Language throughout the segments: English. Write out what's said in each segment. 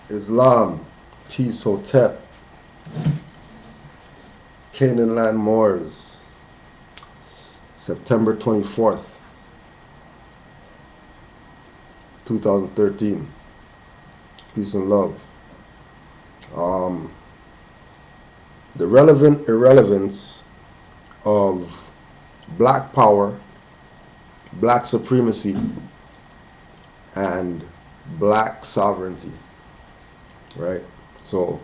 Islam, Peace Hotep, Canaanland Moors, September 24th, 2013. Peace and love. The irrelevance of black power, black supremacy, and black sovereignty, right? So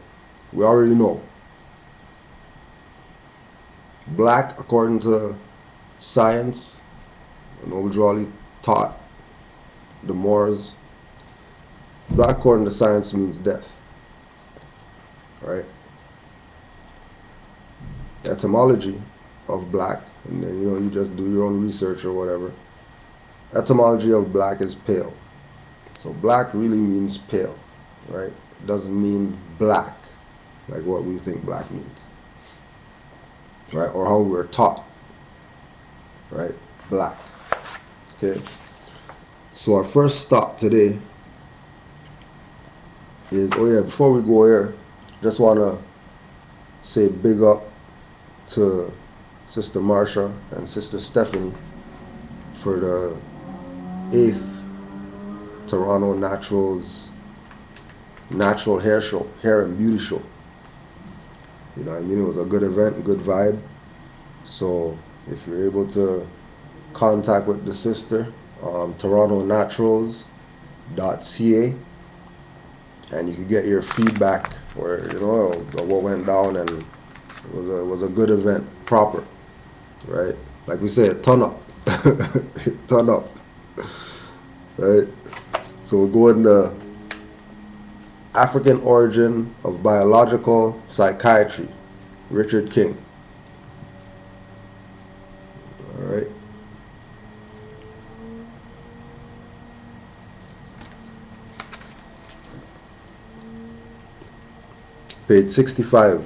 we already know black, according to science, and overall taught the Moors, black according to science means death, right? Etymology of black, and then you just do your own research or whatever. Etymology of black is pale. So black really means pale, right? It doesn't mean black like what we think black means, right? Or how we're taught, right? Black. Okay. So our first stop today is, before we go here, just want to say big up to Sister Marsha and Sister Stephanie for the 8th Toronto Naturals Natural Hair and Beauty Show. You know what I mean? It was a good event, good vibe. So if you're able to contact with the sister, torontonaturals.ca, and you can get your feedback where what went down, and it was a good event, proper, right? Like we said, turn up, turn up, right? So we're going to African Origin of Biological Psychiatry, Richard King. All right. Page 65.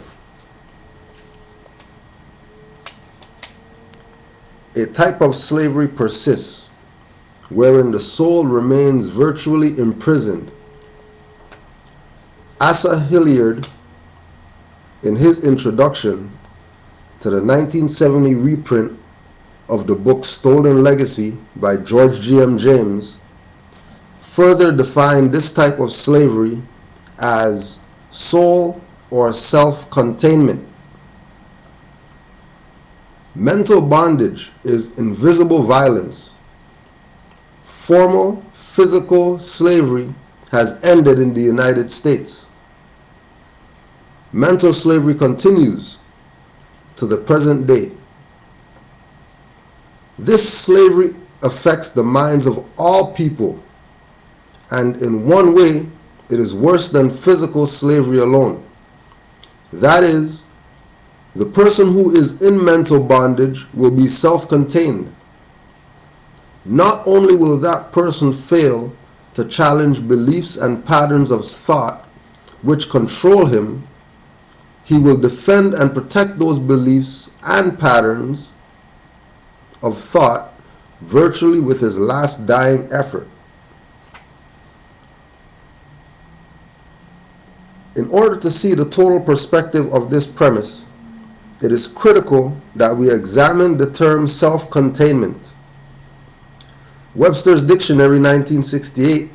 A type of slavery persists, wherein the soul remains virtually imprisoned. Asa Hilliard, in his introduction to the 1970 reprint of the book Stolen Legacy by George G.M. James, further defined this type of slavery as soul or self-containment. Mental bondage is invisible violence. Formal physical slavery has ended in the United States. Mental slavery continues to the present day. This slavery affects the minds of all people, and in one way, it is worse than physical slavery alone. That is, the person who is in mental bondage will be self-contained. Not only will that person fail to challenge beliefs and patterns of thought which control him, he will defend and protect those beliefs and patterns of thought virtually with his last dying effort. In order to see the total perspective of this premise, it is critical that we examine the term self-containment. Webster's Dictionary 1968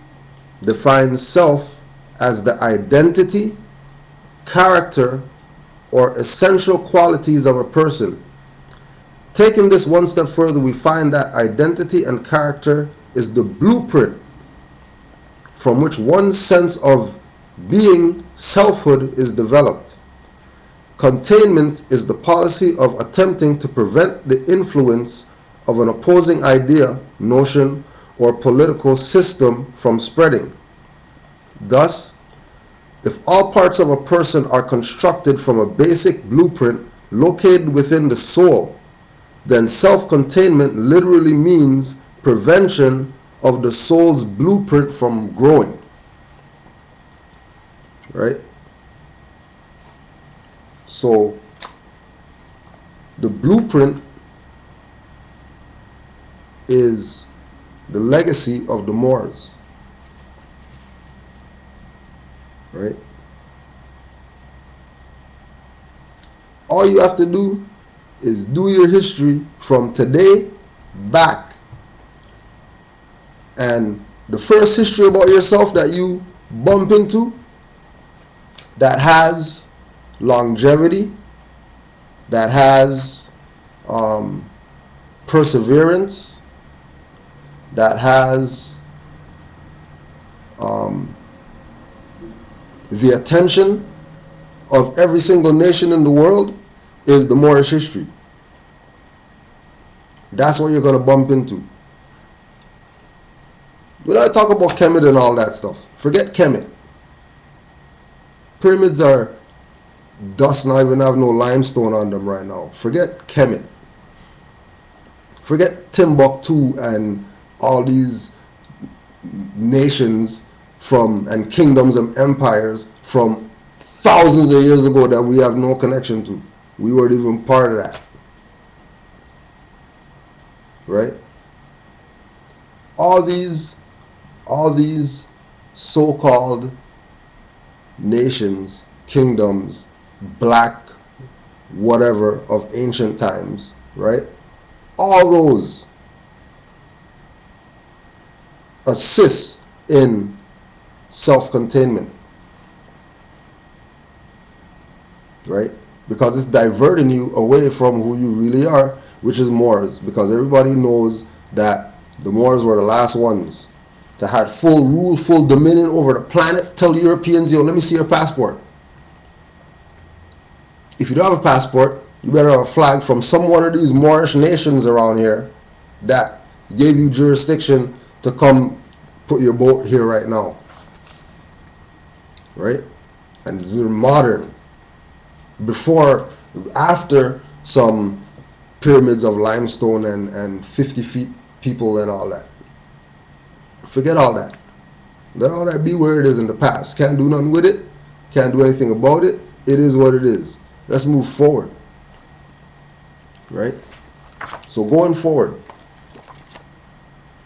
defines self as the identity, character, or essential qualities of a person. Taking this one step further, we find that identity and character is the blueprint from which one's sense of being, selfhood, is developed. Containment is the policy of attempting to prevent the influence of an opposing idea, notion, or political system from spreading. Thus, if all parts of a person are constructed from a basic blueprint located within the soul, then self-containment literally means prevention of the soul's blueprint from growing. Right? So, the blueprint is the legacy of the Moors. right? All you have to do is do your history from today back. And the first history about yourself that you bump into that has longevity, that has perseverance, that has the attention of every single nation in the world is the Moorish history. That's what you're going to bump into. When I talk about Kemet and all that stuff, forget Kemet. Pyramids are dust, not even have no limestone on them right now. Forget Kemet. Forget Timbuktu and all these nations and kingdoms and empires from thousands of years ago that we have no connection to. We weren't even part of that. Right? All these so-called nations, kingdoms, black whatever of ancient times, right? All those assist in self-containment, right? Because it's diverting you away from who you really are, which is Moors, because everybody knows that the Moors were the last ones to have full rule, full dominion over the planet. Tell the Europeans, yo, let me see your passport. If you don't have a passport, you better have a flag from some one of these Moorish nations around here that gave you jurisdiction to come put your boat here right now. Right? And you're modern. After some pyramids of limestone and 50 feet people and all that. Forget all that. Let all that be where it is in the past. Can't do nothing with it. Can't do anything about it. It is what it is. Let's move forward. Right? So going forward,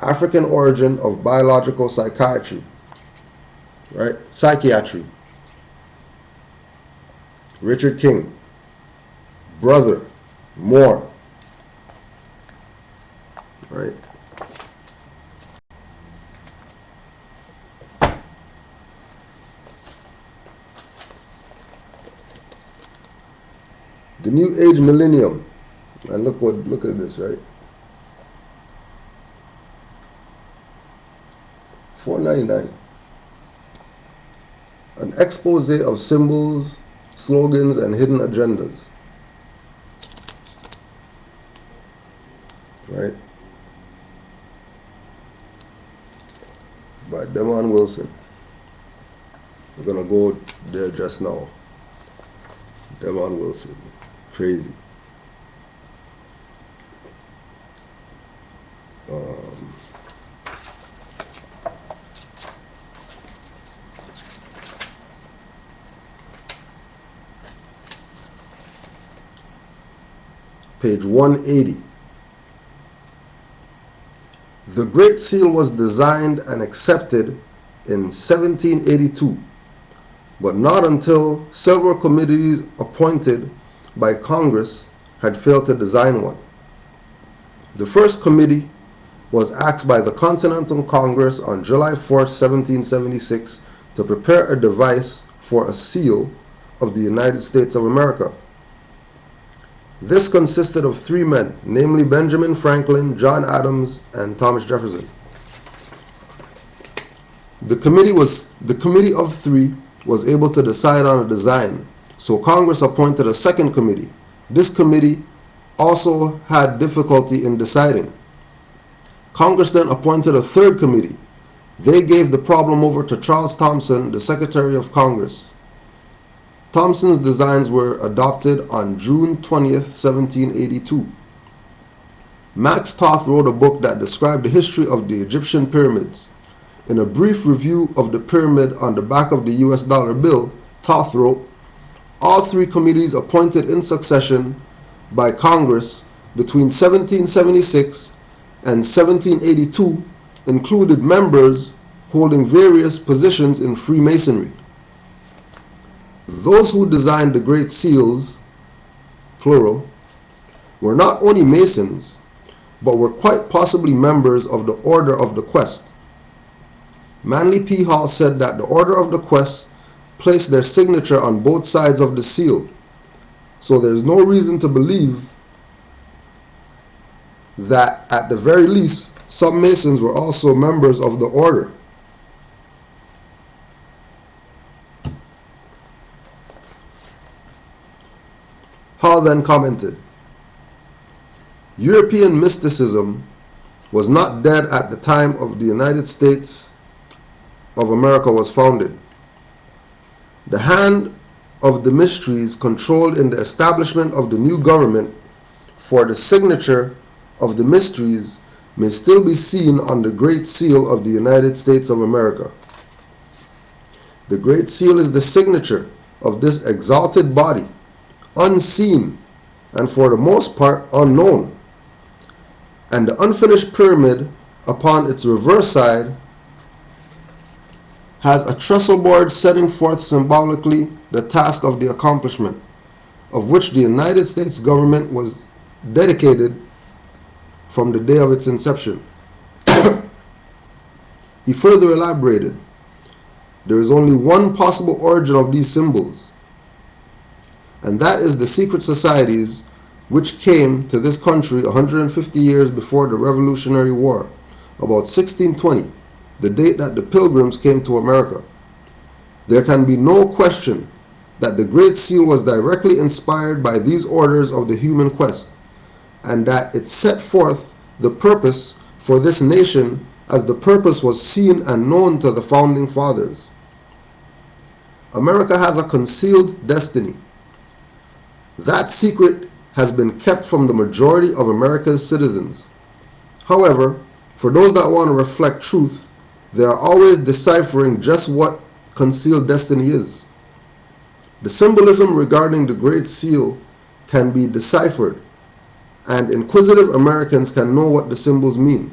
African origin of biological psychiatry. Right? Psychiatry. Richard King. Brother. Moore. Right? The New Age Millennium. And look at this, right? $4.99. An expose of symbols, slogans, and hidden agendas. Right? By Desmond Wilson. We're gonna go there just now. Desmond Wilson. Crazy. Page 180. The Great Seal was designed and accepted in 1782, but not until several committees appointed by Congress had failed to design one. The first committee was asked by the Continental Congress on July 4, 1776 to prepare a device for a seal of the United States of America. This consisted of 3 men, namely Benjamin Franklin, John Adams, and Thomas Jefferson. The committee of 3 was able to decide on a design, so Congress appointed a second committee. This committee also had difficulty in deciding. Congress then appointed a third committee. They gave the problem over to Charles Thomson, the Secretary of Congress. Thomson's designs were adopted on June 20th, 1782. Max Toth wrote a book that described the history of the Egyptian pyramids. In a brief review of the pyramid on the back of the US dollar bill, Toth wrote, all 3 committees appointed in succession by Congress between 1776 and 1782 included members holding various positions in Freemasonry. Those who designed the Great Seals, plural, were not only Masons, but were quite possibly members of the Order of the Quest. Manly P. Hall said that the Order of the Quest placed their signature on both sides of the seal, so there's no reason to believe that at the very least some Masons were also members of the order. Hall then commented, European mysticism was not dead at the time of the United States of America was founded. The hand of the mysteries controlled in the establishment of the new government for the signature of the mysteries may still be seen on the Great Seal of the United States of America. The Great Seal is the signature of this exalted body, unseen and for the most part unknown, and the unfinished pyramid upon its reverse side has a trestle board setting forth symbolically the task of the accomplishment, of which the United States government was dedicated from the day of its inception. He further elaborated, there is only one possible origin of these symbols, and that is the secret societies which came to this country 150 years before the Revolutionary War, about 1620, the date that the Pilgrims came to America. There can be no question that the Great Seal was directly inspired by these orders of the human quest, and that it set forth the purpose for this nation as the purpose was seen and known to the founding fathers. America has a concealed destiny. That secret has been kept from the majority of America's citizens. However, for those that want to reflect truth, they are always deciphering just what concealed destiny is. The symbolism regarding the Great Seal can be deciphered, and inquisitive Americans can know what the symbols mean.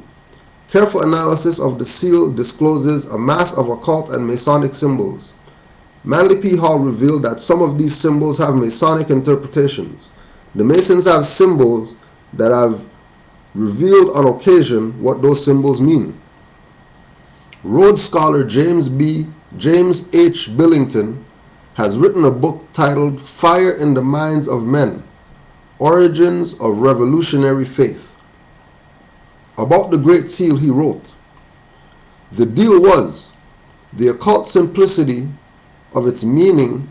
Careful analysis of the seal discloses a mass of occult and Masonic symbols. Manly P. Hall revealed that some of these symbols have Masonic interpretations. The Masons have symbols that have revealed on occasion what those symbols mean. Rhodes scholar James H. Billington has written a book titled Fire in the Minds of Men, Origins of Revolutionary Faith. About the Great Seal he wrote, the deal was the occult simplicity of its meaning,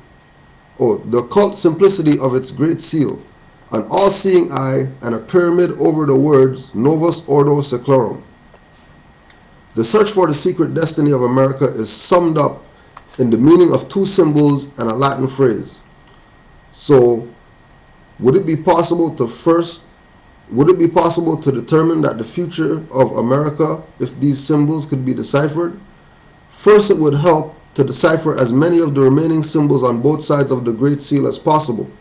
the occult simplicity of its Great Seal, an all-seeing eye, and a pyramid over the words Novus Ordo Seclorum. The search for the secret destiny of America is summed up in the meaning of two symbols and a Latin phrase. So, would it be possible to determine that the future of America if these symbols could be deciphered? First, it would help to decipher as many of the remaining symbols on both sides of the Great Seal as possible.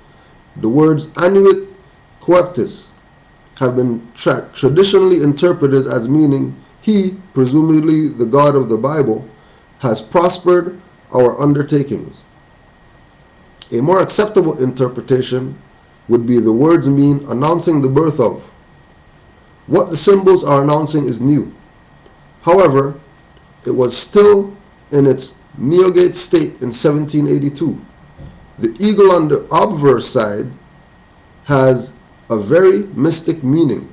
The words annuit coeptis have been traditionally interpreted as meaning he, presumably the God of the Bible, has prospered our undertakings. A more acceptable interpretation would be the words mean announcing the birth of. What the symbols are announcing is new. However, it was still in its neogate state in 1782. The eagle on the obverse side has a very mystic meaning.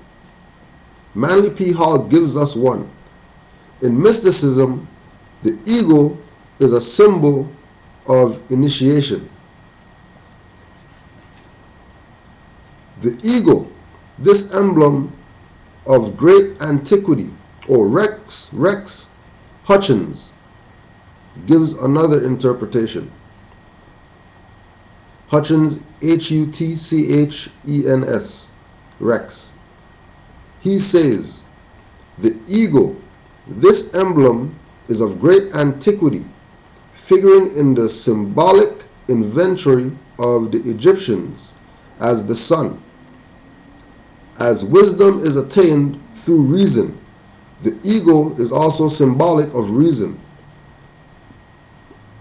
Manly P. Hall gives us one. In mysticism, the eagle is a symbol of initiation. The eagle, this emblem of great antiquity, or Rex Hutchins, gives another interpretation. Hutchins, Hutchens, Rex. He says, the eagle, this emblem, is of great antiquity, figuring in the symbolic inventory of the Egyptians as the sun. As wisdom is attained through reason, the eagle is also symbolic of reason.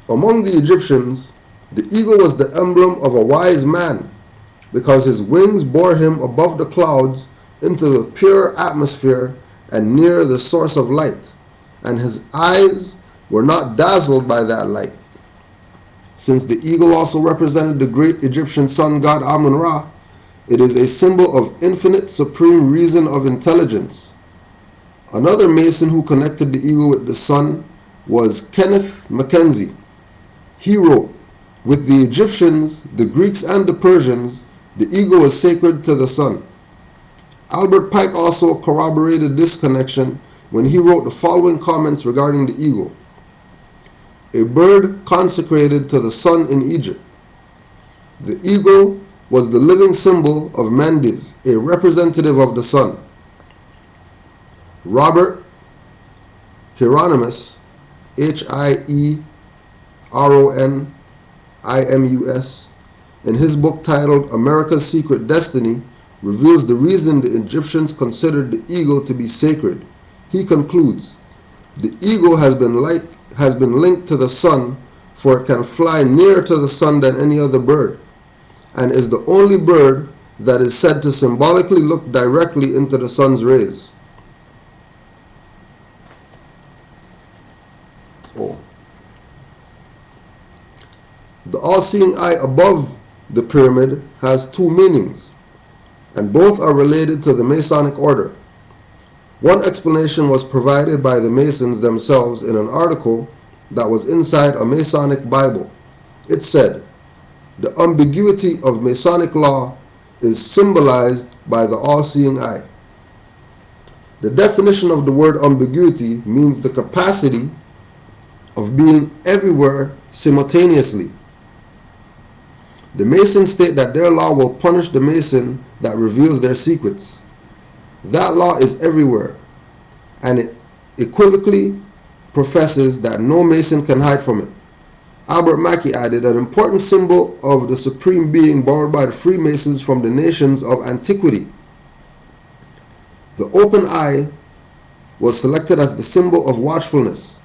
Among the Egyptians, The eagle was the emblem of a wise man because his wings bore him above the clouds into the pure atmosphere and near the source of light, and his eyes were not dazzled by that light. Since the eagle also represented the great Egyptian sun god Amun-Ra, it is a symbol of infinite supreme reason of intelligence. Another Mason who connected the eagle with the sun was Kenneth Mackenzie. He wrote, "With the Egyptians, the Greeks, and the Persians, the eagle was sacred to the sun." Albert Pike also corroborated this connection when he wrote the following comments regarding the eagle. A bird consecrated to the sun in Egypt. The eagle was the living symbol of Mendes, a representative of the sun. Robert Hieronymus, Hieronymus, in his book titled America's Secret Destiny, reveals the reason the Egyptians considered the eagle to be sacred. He concludes, the eagle has been linked to the sun, for it can fly nearer to the sun than any other bird, and is the only bird that is said to symbolically look directly into the sun's rays. The all-seeing eye above the pyramid has two meanings, and both are related to the Masonic order. One explanation was provided by the Masons themselves in an article that was inside a Masonic Bible. It said, "The ambiguity of Masonic law is symbolized by the all-seeing eye." The definition of the word ambiguity means the capacity of being everywhere simultaneously. The Masons state that their law will punish the Mason that reveals their secrets. That law is everywhere, and it equivocally professes that no Mason can hide from it. Albert Mackey added, an important symbol of the Supreme Being borrowed by the Freemasons from the nations of antiquity. The open eye was selected as the symbol of watchfulness,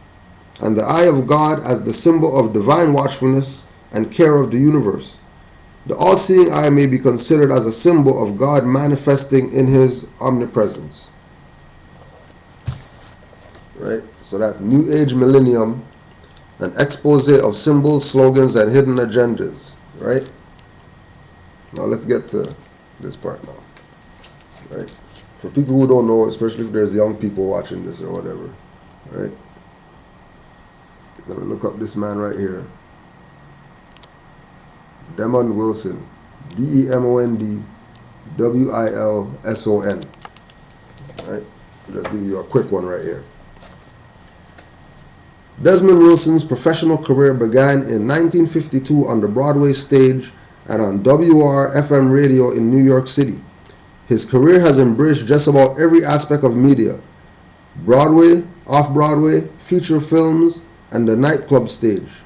and the eye of God as the symbol of divine watchfulness and care of the universe. The all-seeing eye may be considered as a symbol of God manifesting in his omnipresence. Right? So that's New Age Millennium, an expose of symbols, slogans, and hidden agendas. Right? Now let's get to this part now. Right? For people who don't know, especially if there's young people watching this or whatever, right? You're going to look up this man right here. Desmond Wilson, DEMOND WILSON. Right? I'll just give you a quick one right here. Desmond Wilson's professional career began in 1952 on the Broadway stage and on WR-FM radio in New York City. His career has embraced just about every aspect of media: Broadway, off-Broadway, feature films, and the nightclub stage.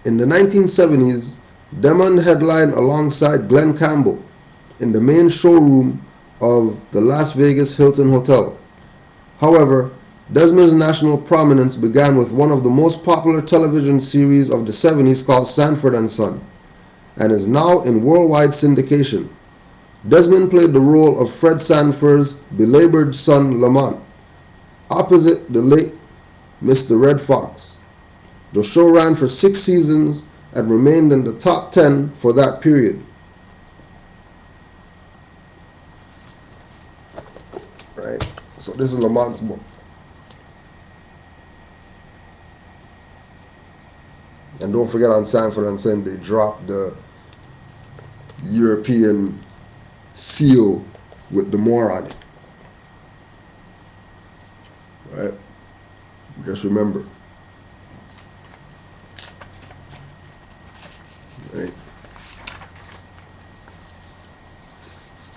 In the 1970s, Desmond headlined alongside Glenn Campbell in the main showroom of the Las Vegas Hilton Hotel. However, Desmond's national prominence began with one of the most popular television series of the 70s called Sanford and Son, and is now in worldwide syndication. Desmond played the role of Fred Sanford's belabored son Lamont, opposite the late Mr. Red Fox. The show ran for 6 seasons and remained in the top 10 for that period. Right, so this is Lamont's book. And don't forget, on Sanford and Son they dropped the European seal with the Moor on it. Right? Just remember. Right?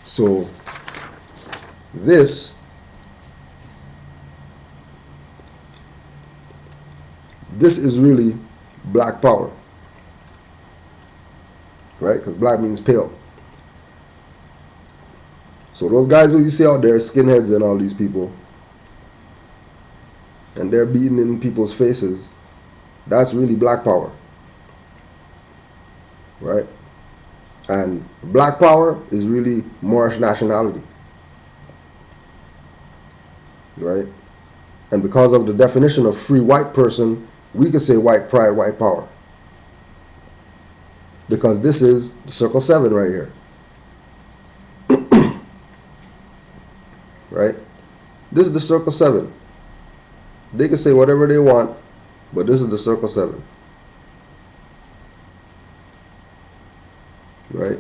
So this is really black power. Right? Because black means pale. So those guys who you see out there, skinheads and all these people, and they're beating in people's faces, that's really black power. right? And black power is really Moorish nationality, right? And because of the definition of free white person, we could say white pride, white power. Because this is circle 7 right here. Right? This is the circle 7. They can say whatever they want, but this is the circle 7. Right?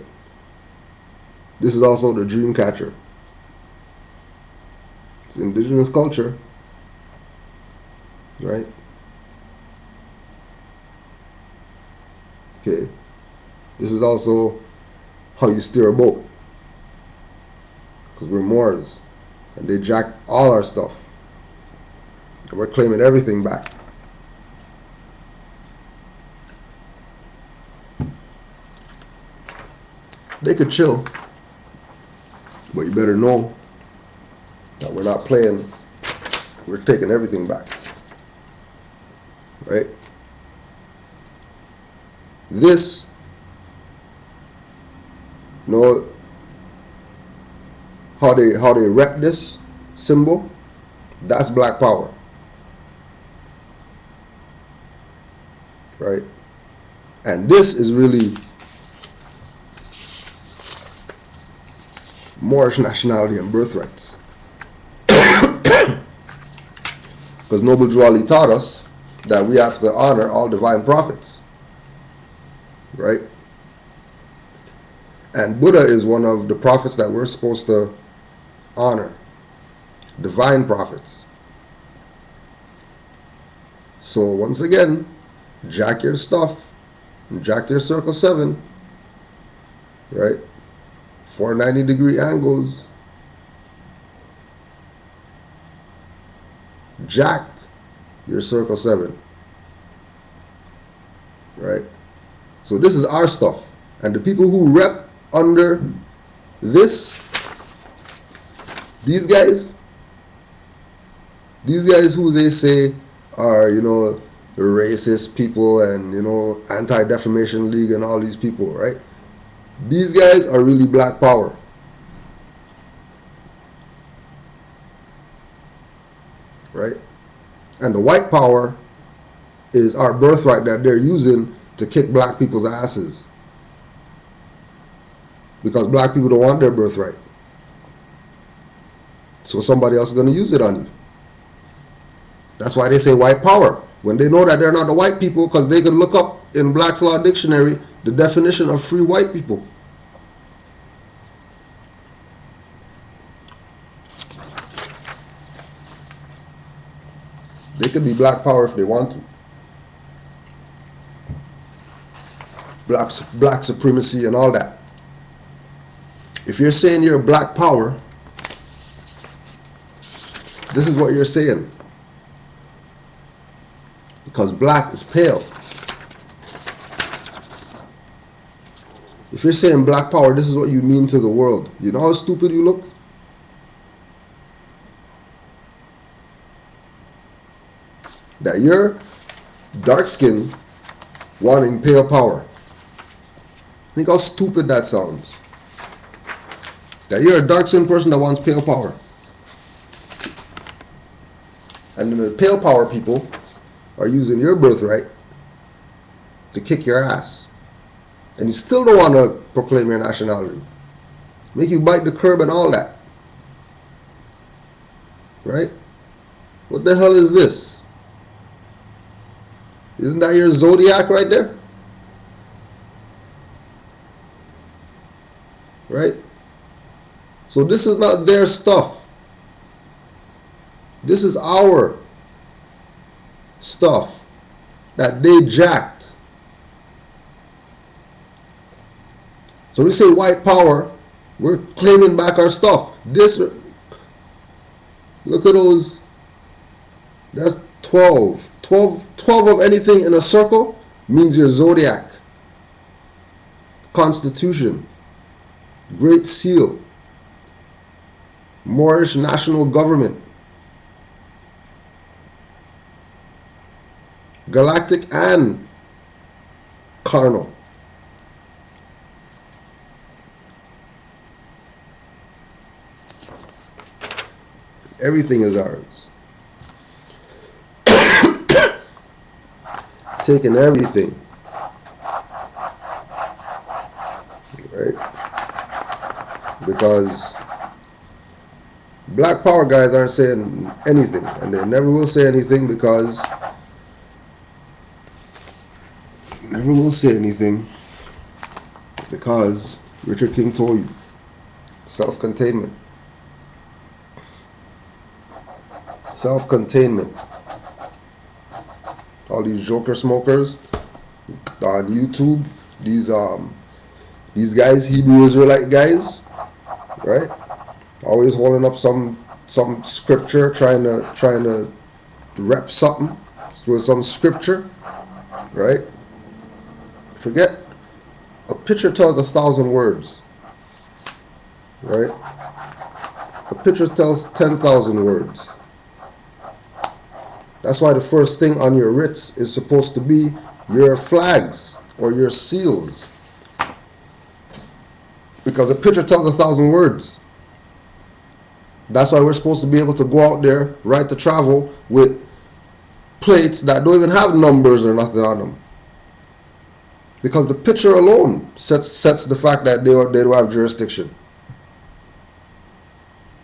This is also the dream catcher. It's indigenous culture. Right? Okay. This is also how you steer a boat. Because we're Moors. And they jacked all our stuff. And we're claiming everything back. They could chill. But you better know that we're not playing. We're taking everything back. Right? This, you know, how they rep this symbol, that's black power. Right? And this is really Moorish nationality and birthrights. Because Noble Drew Ali taught us that we have to honor all divine prophets. Right? And Buddha is one of the prophets that we're supposed to honor. Divine prophets. So once again, jack your stuff. Jack your circle 7. Right? 490-degree angles. Jacked your circle 7. Right? So this is our stuff. And the people who rep under this, these guys who they say are, you know, racist people and, you know, Anti-Defamation League and all these people, right? These guys are really black power. Right? And the white power is our birthright that they're using to kick black people's asses. Because black people don't want their birthright. So somebody else is going to use it on you. That's why they say white power. When they know that they're not the white people, because they can look up in Black's Law Dictionary the definition of free white people. They could be black power if they want to. Black supremacy and all that. If you're saying you're black power, this is what you're saying. Because black is pale. If you're saying black power, this is what you mean to the world. You know how stupid you look? That you're dark skinned wanting pale power. Think how stupid that sounds. That you're a dark skinned person that wants pale power. And the pale power people are using your birthright to kick your ass. And you still don't want to proclaim your nationality. Make you bite the curb and all that. Right? What the hell is this? Isn't that your zodiac right there? Right? So this is not their stuff. This is our stuff that they jacked. So we say white power, we're claiming back our stuff. This, look at those, that's 12. 12 of anything in a circle means your zodiac. Constitution, Great Seal, Moorish national government, galactic and carnal. Everything is ours. Taking everything. Right? Because Black Power guys aren't saying anything, and they never will say anything because Richard King told you, self-containment. Self-containment. All these joker smokers on YouTube, these guys, Hebrew Israelite guys, right? Always holding up some scripture, trying to rep something with some scripture, right? Forget, a picture tells 1,000 words, right? A picture tells 10,000 words. That's why the first thing on your writs is supposed to be your flags or your seals, because a picture tells 1,000 words. That's why we're supposed to be able to go out there, right to travel, with plates that don't even have numbers or nothing on them. Because the picture alone sets the fact that they don't have jurisdiction.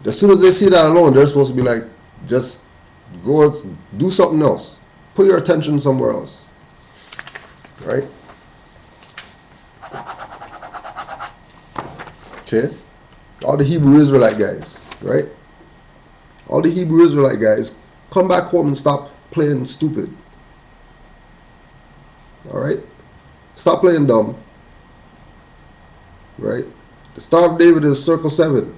As soon as they see that alone, they're supposed to be like, just go do something else. Put your attention somewhere else. Right? Okay? All the Hebrew Israelite guys, right? All the Hebrew Israelite guys, come back home and stop playing stupid. Alright? Stop playing dumb. Right? The Star of David is circle 7.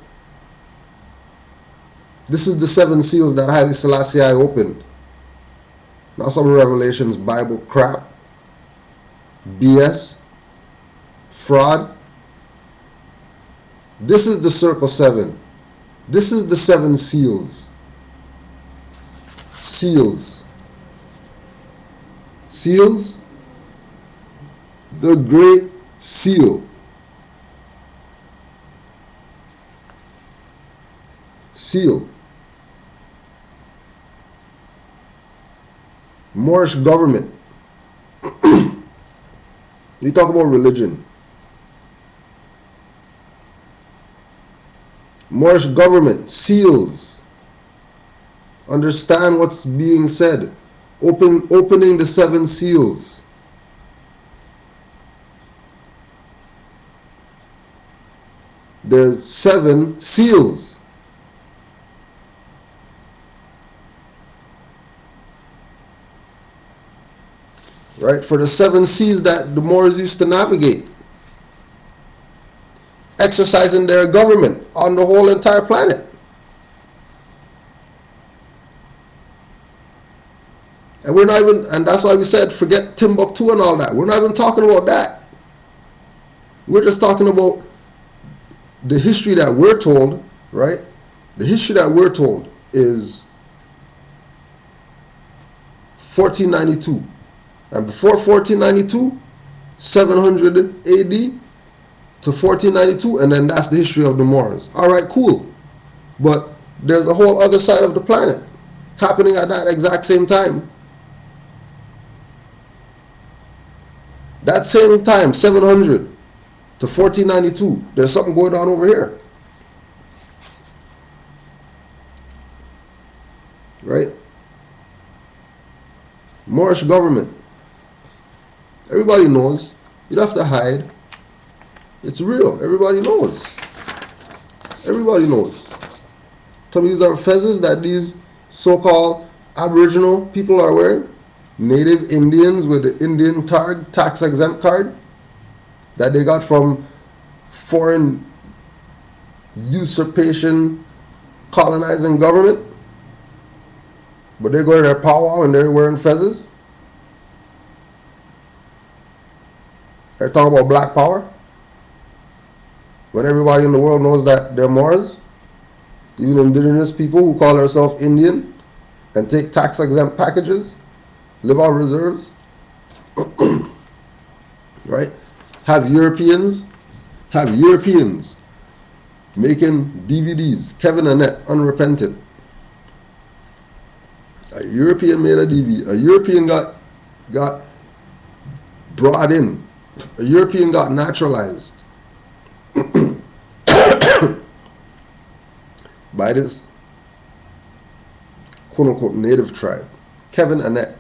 This is the 7 seals that Haile Selassie opened. Not some Revelations Bible crap. BS. Fraud. This is the circle 7. This is the 7 seals. Seals. Seals. The Great Seal. Seal. Moorish government. You talk about religion. Moorish government, seals. Understand what's being said. Opening the 7 seals. There's 7 seals. Right? For the 7 seas that the Moors used to navigate. Exercising their government on the whole entire planet. And we're not even, and that's why we said forget Timbuktu and all that. We're not even talking about that. We're just talking about the history that we're told, right? The history that we're told is 1492. And before 1492, 700 AD to 1492, and then that's the history of the Moors. Alright, cool. But there's a whole other side of the planet happening at that exact same time. That same time, 700 to 1492, there's something going on over here. Right? Moorish government. Everybody knows. You don't have to hide. It's real. Everybody knows. Everybody knows. Tell me these are fezzes that these so-called Aboriginal people are wearing? Native Indians with the Indian card, tax exempt card, that they got from foreign usurpation colonizing government? But they go to their powwow and they're wearing fezzes? They're talking about black power? When everybody in the world knows that they're Moors, even indigenous people who call themselves Indian and take tax exempt packages, live on reserves, right? Have Europeans making DVDs, Kevin Annette, Unrepentant, A European made a DV. A European got brought in. A European got naturalized by this quote unquote native tribe. Kevin Annett,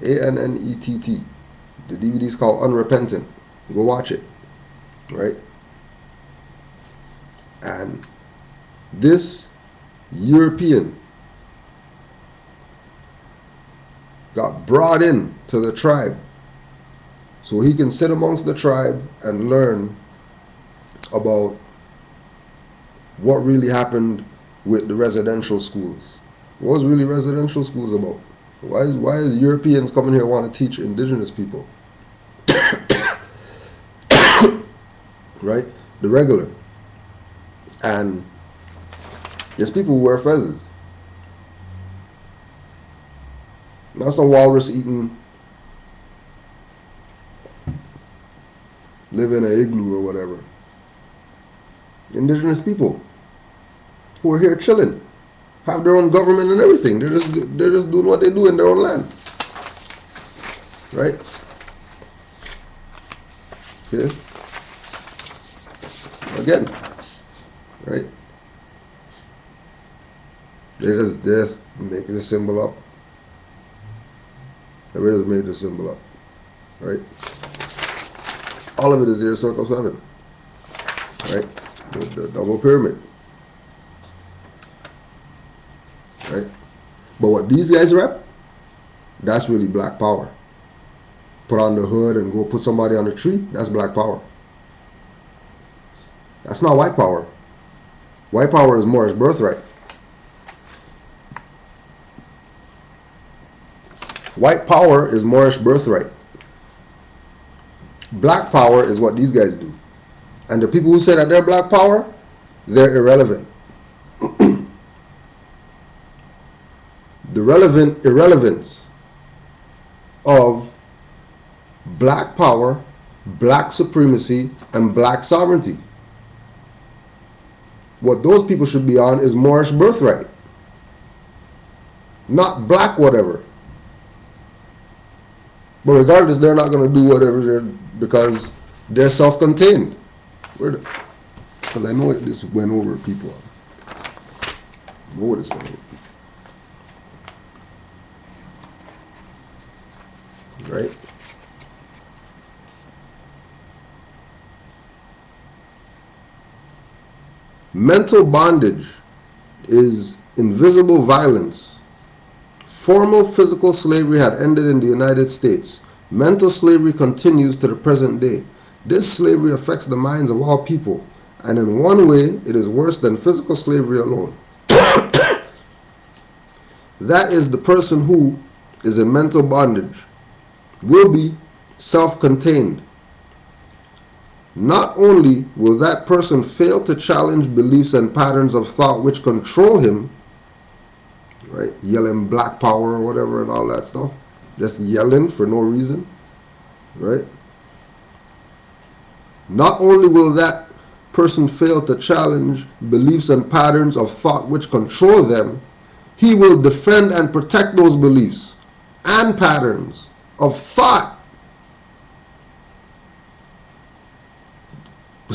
Annett. The DVD is called Unrepentant. Go watch it. Right? And this European got brought in to the tribe so he can sit amongst the tribe and learn about what really happened with the residential schools. What was really residential schools about? Why is Europeans coming here want to teach indigenous people? Right? The regular. And there's people who wear fezzes. Not some walrus eating, live in an igloo or whatever. Indigenous people who are here chilling, have their own government and everything. They're just doing what they do in their own land. Right? Okay. Again. Right? They're just making the symbol up. They just made the symbol up. Right? All of it is here, circle 7. Right? The double pyramid. Right? But what these guys rep, that's really black power. Put on the hood and go put somebody on the tree, that's black power. That's not white power. White power is Moorish birthright. White power is Moorish birthright. Black power is what these guys do. And the people who say that they're black power, they're irrelevant. The irrelevance of black power, black supremacy, and black sovereignty. What those people should be on is Moorish birthright, not black whatever. But regardless, they're not going to do whatever because they're self-contained. Because I know this went over people. I know this went over people. Right? Mental bondage is invisible violence. Formal physical slavery had ended in the United States. Mental slavery continues to the present day. This slavery affects the minds of all people, and in one way, it is worse than physical slavery alone. That is, the person who is in mental bondage will be self-contained. Not only will that person fail to challenge beliefs and patterns of thought which control him, right, yelling black power or whatever and all that stuff, just yelling for no reason, right? Not only will that person fail to challenge beliefs and patterns of thought which control them, he will defend and protect those beliefs and patterns of thought,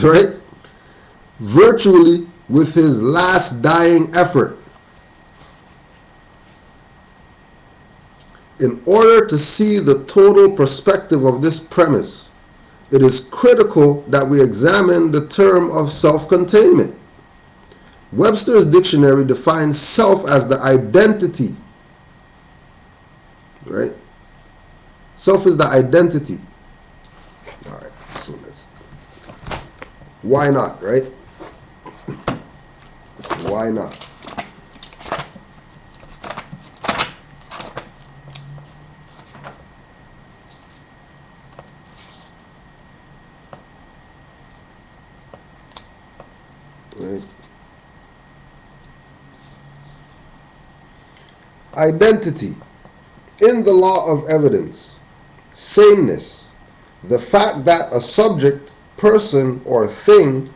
right, virtually with his last dying effort. In order to see the total perspective of this premise, it is critical that we examine the term of self-containment. Webster's dictionary defines self as the identity, right? Self is the identity. All right, so let's, why not, right? Why not? Right. Identity. In the law of evidence, sameness, the fact that a subject, person, or thing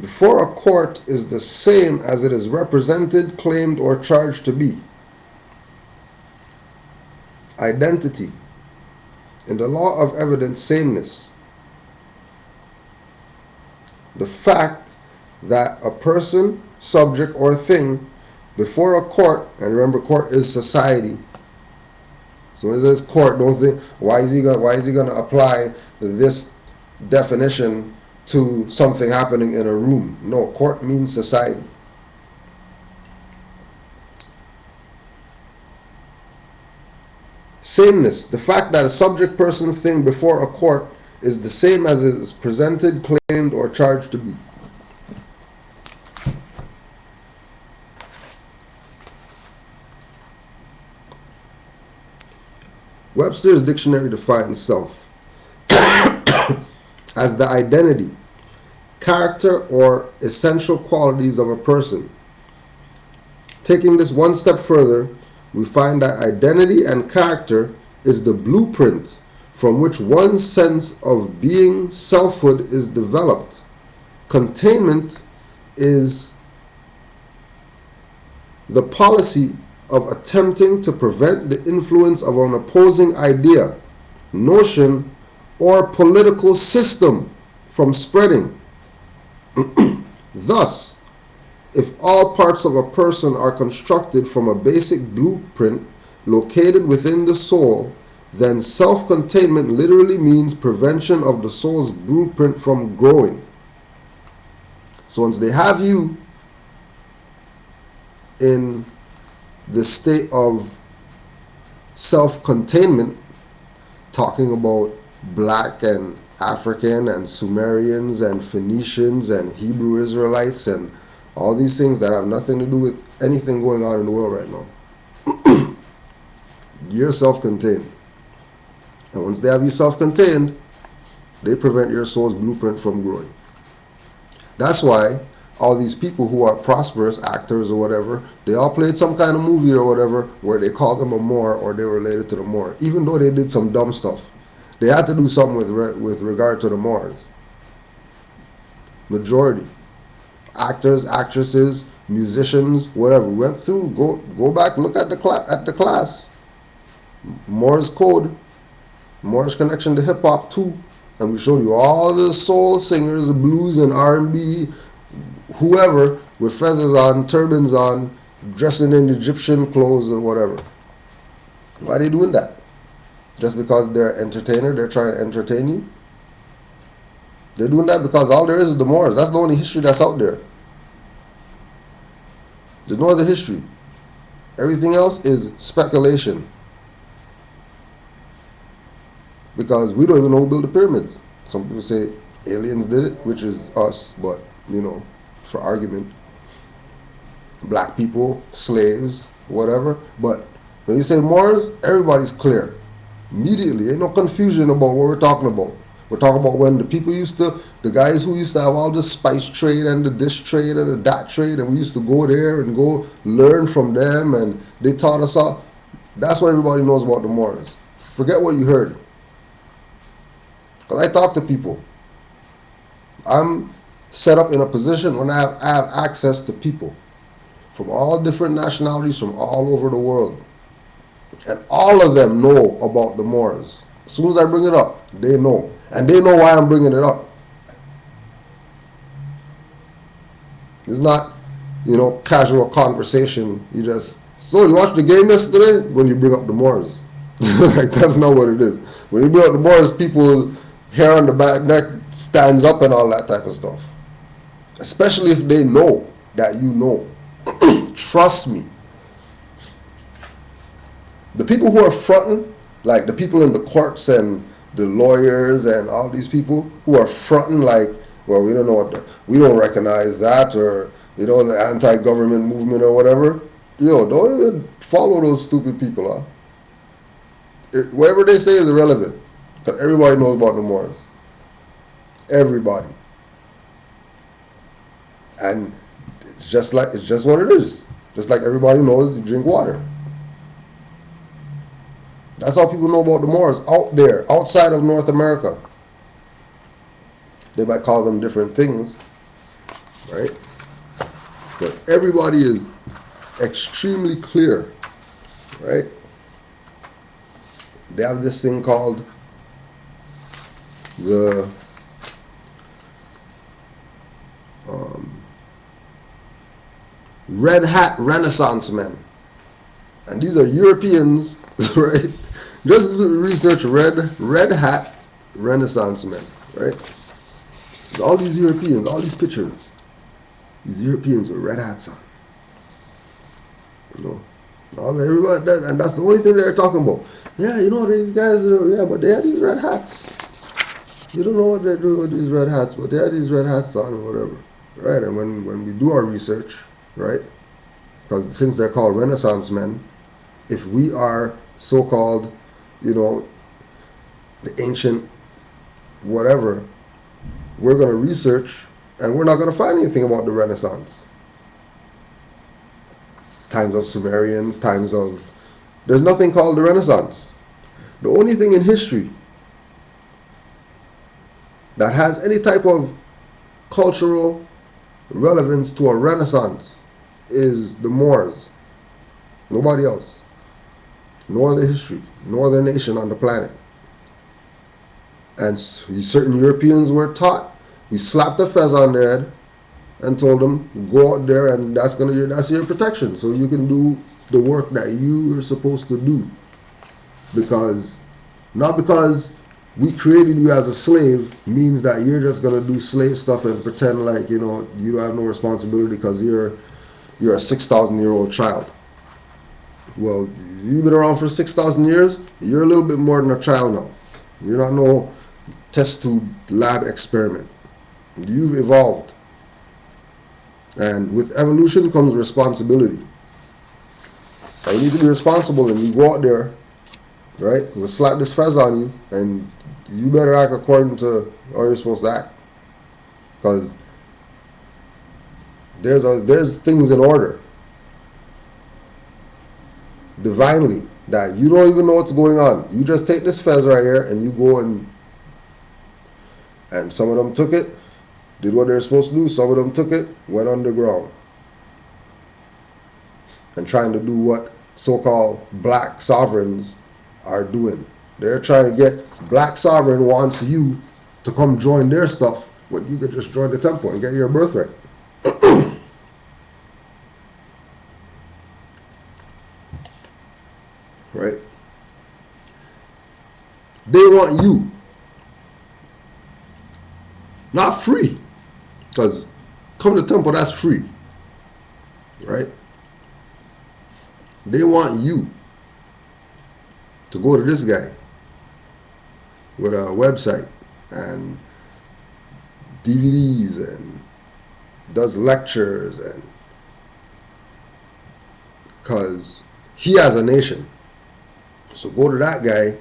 before a court is the same as it is represented, claimed, or charged to be. identity. In the law of evidence, sameness. The fact that a person, subject, or thing before a court, and remember, court is society. So when it says court, don't think why is he going to apply this definition to something happening in a room? No, court means society. Sameness. The fact that a subject, person, thing before a court is the same as it is presented, claimed, or charged to be. Webster's dictionary defines self as the identity, character, or essential qualities of a person. Taking this one step further, we find that identity and character is the blueprint from which one's sense of being, selfhood, is developed. Containment is the policy of attempting to prevent the influence of an opposing idea, notion, or political system from spreading. Thus, if all parts of a person are constructed from a basic blueprint located within the soul, then self-containment literally means prevention of the soul's blueprint from growing. So once they have you in the state of self-containment, talking about black and African and Sumerians and Phoenicians and Hebrew Israelites and all these things that have nothing to do with anything going on in the world right now. You're self-contained. And once they have you self-contained, they prevent your soul's blueprint from growing. That's why all these people who are prosperous actors or whatever, they all played some kind of movie or whatever where they called them a Moor or they were related to the Moor, even though they did some dumb stuff. They had to do something with regard to the Moors. Majority. Actors, actresses, musicians, whatever. We went through, go back, look at the class. Moorish code, Moorish connection to hip-hop too. And we showed you all the soul singers, the blues and R&B, whoever, with fezzes on, turbans on, dressing in Egyptian clothes and whatever. Why are they doing that? Just because they're an entertainer, they're trying to entertain you? They're doing that because all there is the Moors. That's the only history that's out there. There's no other history. Everything else is speculation. Because we don't even know who built the pyramids. Some people say aliens did it, which is us, but, for argument. Black people, slaves, whatever. But when you say Moors, everybody's clear. Immediately, ain't no confusion about what we're talking about. We're talking about when the guys who used to have all the spice trade and the this trade and the that trade, and we used to go there and go learn from them, and they taught us all. That's what everybody knows about the Moors. Forget what you heard. Because I talk to people. I'm set up in a position when I have access to people from all different nationalities from all over the world. And all of them know about the Moors. As soon as I bring it up, they know. And they know why I'm bringing it up. It's not, casual conversation. So you watched the game yesterday? When you bring up the Moors. Like, that's not what it is. When you bring up the Moors, people hair on the back neck stands up and all that type of stuff. Especially if they know that you know. Trust me. The people who are fronting, like the people in the courts and the lawyers and all these people who are fronting like, well, we don't know we don't recognize that, or the anti-government movement or whatever. Don't even follow those stupid people, huh? Whatever they say is irrelevant, because everybody knows about the Moors. Everybody. And it's just what it is. Just like everybody knows you drink water. That's how people know about the Moors out there, outside of North America. They might call them different things, right? But everybody is extremely clear, right? They have this thing called the Red Hat Renaissance men. And these are Europeans, right? Just research Red Hat Renaissance men, right? All these Europeans, all these pictures, these Europeans with red hats on. You know, everybody, and that's the only thing they're talking about. Yeah, you know, these guys, yeah, but they had these red hats. You don't know what they're doing with these red hats, but they had these red hats on or whatever, right? And when we do our research, right, because since they're called Renaissance men, if we are so-called, you know, the ancient whatever, we're going to research and we're not going to find anything about the Renaissance. Times of Sumerians, there's nothing called the Renaissance. The only thing in history that has any type of cultural relevance to a Renaissance is the Moors. Nobody else. No other history, no other nation on the planet. And certain Europeans were taught, we slapped a fez on their head and told them, go out there and that's your protection, so you can do the work that you are supposed to do. Not because we created you as a slave means that you're just gonna do slave stuff and pretend like, you know, you don't have no responsibility because you're a 6,000-year-old child. Well, you've been around for 6,000 years, you're a little bit more than a child now. You're not no test tube lab experiment. You've evolved. And with evolution comes responsibility. And you need to be responsible, and you go out there, right? We'll slap this fez on you, and you better act according to how you're supposed to act. Because there's things in order. Divinely, that you don't even know what's going on. You just take this fez right here and you go and some of them took it, did what they're supposed to do. Some of them took it, went underground and trying to do what so-called black sovereigns are doing. They're trying to get black sovereign wants you to come join their stuff when you could just join the temple and get your birthright. Right? They want you. Not free. Because come to the temple, that's free. Right? They want you to go to this guy with a website and DVDs and does lectures, and because he has a nation. So go to that guy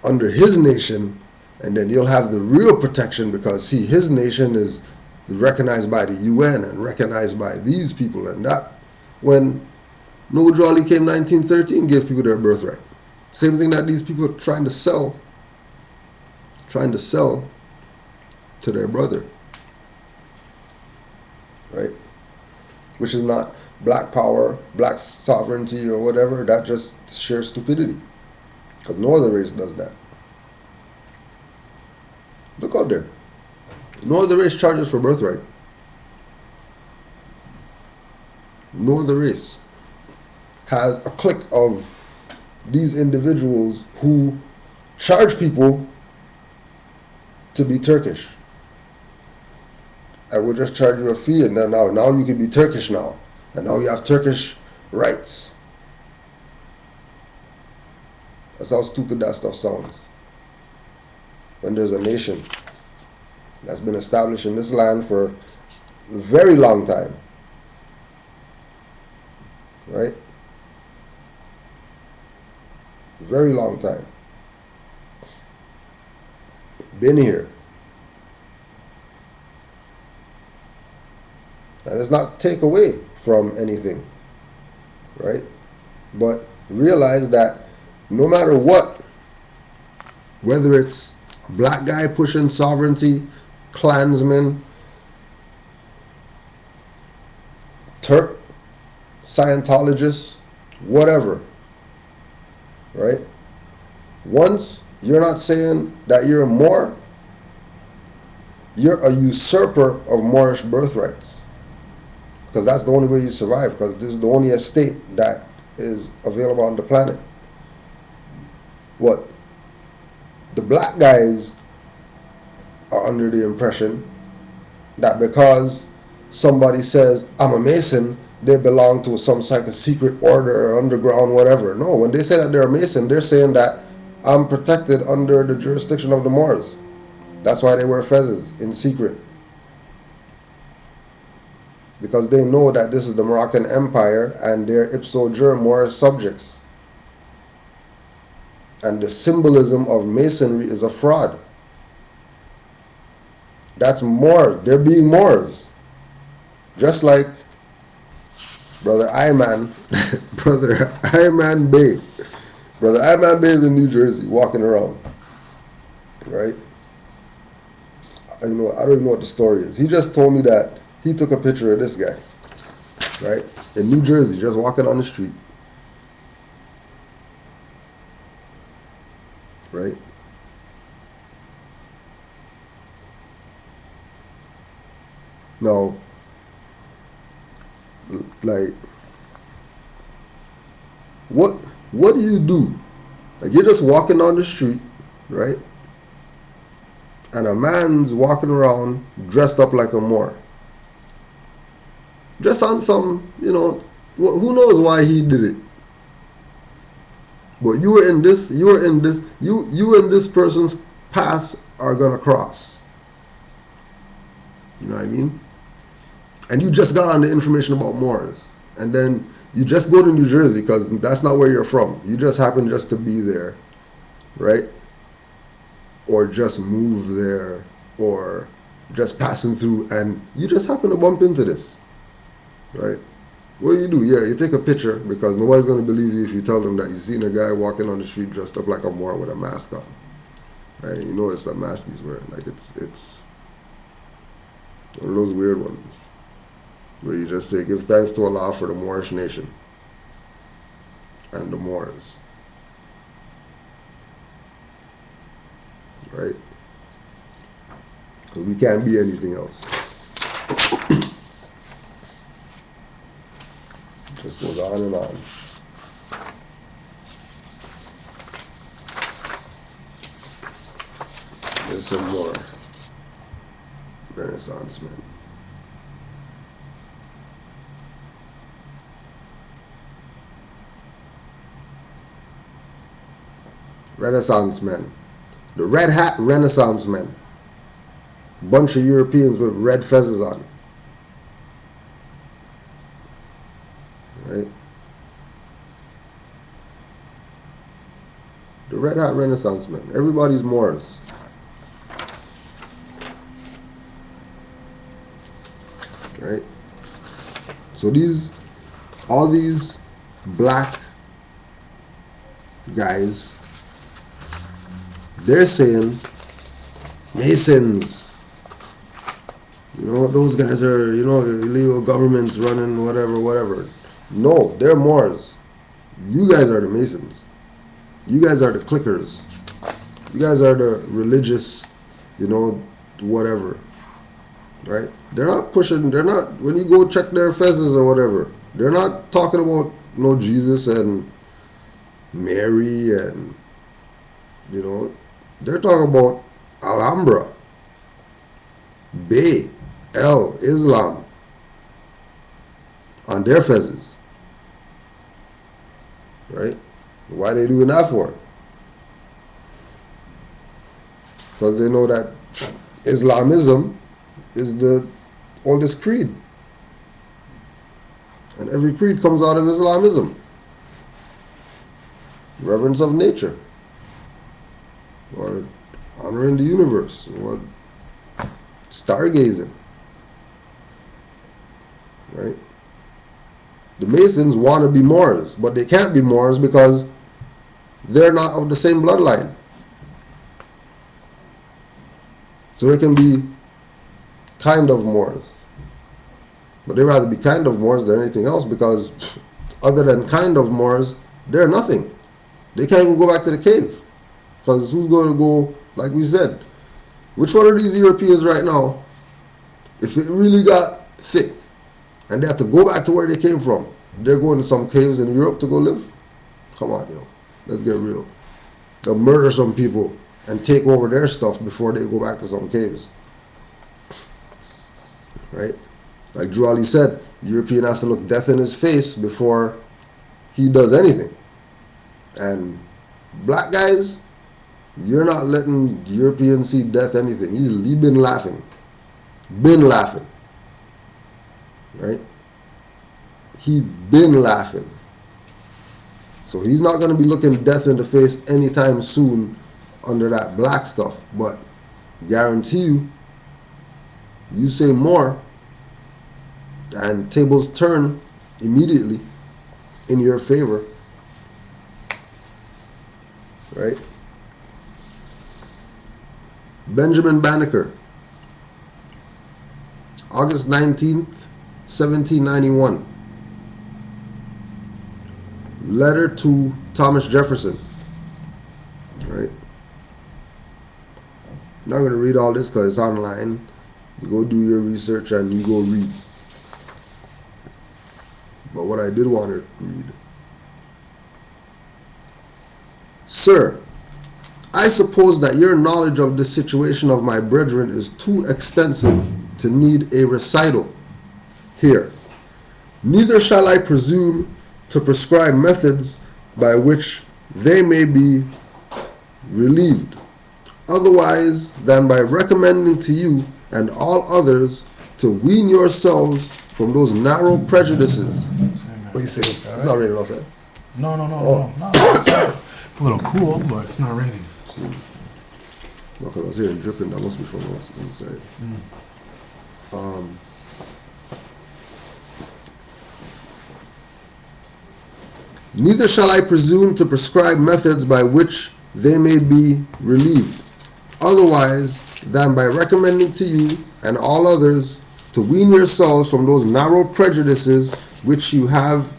under his nation, and then you'll have the real protection, because see, his nation is recognized by the UN and recognized by these people, and that when Noble Drew Ali came 1913, gave people their birthright. Same thing that these people are trying to sell to their brother, right? Which is not black power, black sovereignty, or whatever. That just sheer stupidity, because no other race does that. Look out there. No other race charges for birthright. No other race has a clique of these individuals who charge people to be Turkish. I will just charge you a fee, and then now you can be Turkish now. And now you have Turkish rights. That's how stupid that stuff sounds. When there's a nation that's been established in this land for a very long time. Right? Very long time. Been here. That does not take away from anything, right? But realize that no matter what, whether it's a black guy pushing sovereignty, Klansmen, Turk, Scientologists, whatever, right? Once you're not saying that you're a Moor, you're a usurper of Moorish birthrights. Because that's the only way you survive, because this is the only estate that is available on the planet. What? The black guys are under the impression that because somebody says, I'm a Mason, they belong to some type of secret order or underground whatever. No, when they say that they're a Mason, they're saying that I'm protected under the jurisdiction of the Moors. That's why they wear fezzes in secret. Because they know that this is the Moroccan Empire and they're ipso jure Moorish subjects. And the symbolism of Masonry is a fraud. That's Moor. They're being Moors. Just like Brother Ayman, Brother Ayman Bey. Brother Ayman Bey is in New Jersey, walking around. Right? I don't even know what the story is. He just told me that he took a picture of this guy. Right? In New Jersey, just walking on the street. Right? Now, like, what do you do? Like, you're just walking on the street, right? And a man's walking around dressed up like a Moor. Just on some, who knows why he did it. But you and this person's paths are gonna cross. You know what I mean? And you just got on the information about Moors. And then you just go to New Jersey because that's not where you're from. You just happen just to be there, right? Or just move there, or just passing through, and you just happen to bump into this, right? What do? Yeah, you take a picture because nobody's going to believe you if you tell them that you've seen a guy walking on the street dressed up like a Moor with a mask on, right? You know it's that mask he's wearing. Like it's one of those weird ones where you just say, give thanks to Allah for the Moorish nation and the Moors, right? Because we can't be anything else. Just goes on and on. There's some more Renaissance men. Renaissance men. The red hat Renaissance men. Bunch of Europeans with red fezzes on. Right? The red hat Renaissance men. Everybody's Moors. Right? So all these black guys, they're saying Masons. Those guys are, illegal governments running whatever. No, they're Moors. You guys are the Masons. You guys are the clickers. You guys are the religious, whatever. Right? They're not, when you go check their fezzes or whatever, they're not talking about Jesus and Mary and, they're talking about Alhambra, Bay, Islam on their fezzes. Right? Why are they doing that for? Because they know that Islamism is the oldest creed. And every creed comes out of Islamism. Reverence of nature. Or honoring the universe. Or stargazing. Right? The Masons want to be Moors, but they can't be Moors because they're not of the same bloodline. So they can be kind of Moors. But they'd rather be kind of Moors than anything else because other than kind of Moors, they're nothing. They can't even go back to the cave. Because who's going to go, like we said, which one of these Europeans right now, if it really got thick and they have to go back to where they came from, they're going to some caves in Europe to go live? Come on, yo. Let's get real. They'll murder some people and take over their stuff before they go back to some caves. Right? Like Drew Ali said, the European has to look death in his face before he does anything. And black guys, you're not letting Europeans see death anything. He's been laughing. Been laughing. Right? He's been laughing. So he's not going to be looking death in the face anytime soon under that black stuff. But guarantee you, you say more and tables turn immediately in your favor. Right? Benjamin Banneker, August 19th, 1791. Letter to Thomas Jefferson. Right? I'm not going to read all this because it's online. You go do your research and you go read. But what I did want to read. Sir, I suppose that your knowledge of the situation of my brethren is too extensive to need a recital here. Neither shall I presume to prescribe methods by which they may be relieved, otherwise than by recommending to you and all others to wean yourselves from those narrow prejudices. What you say? It's not raining outside? No. It's a little cool, but it's not raining. No, because I was hearing dripping. That must be from inside. Neither shall I presume to prescribe methods by which they may be relieved, otherwise than by recommending to you and all others to wean yourselves from those narrow prejudices which you have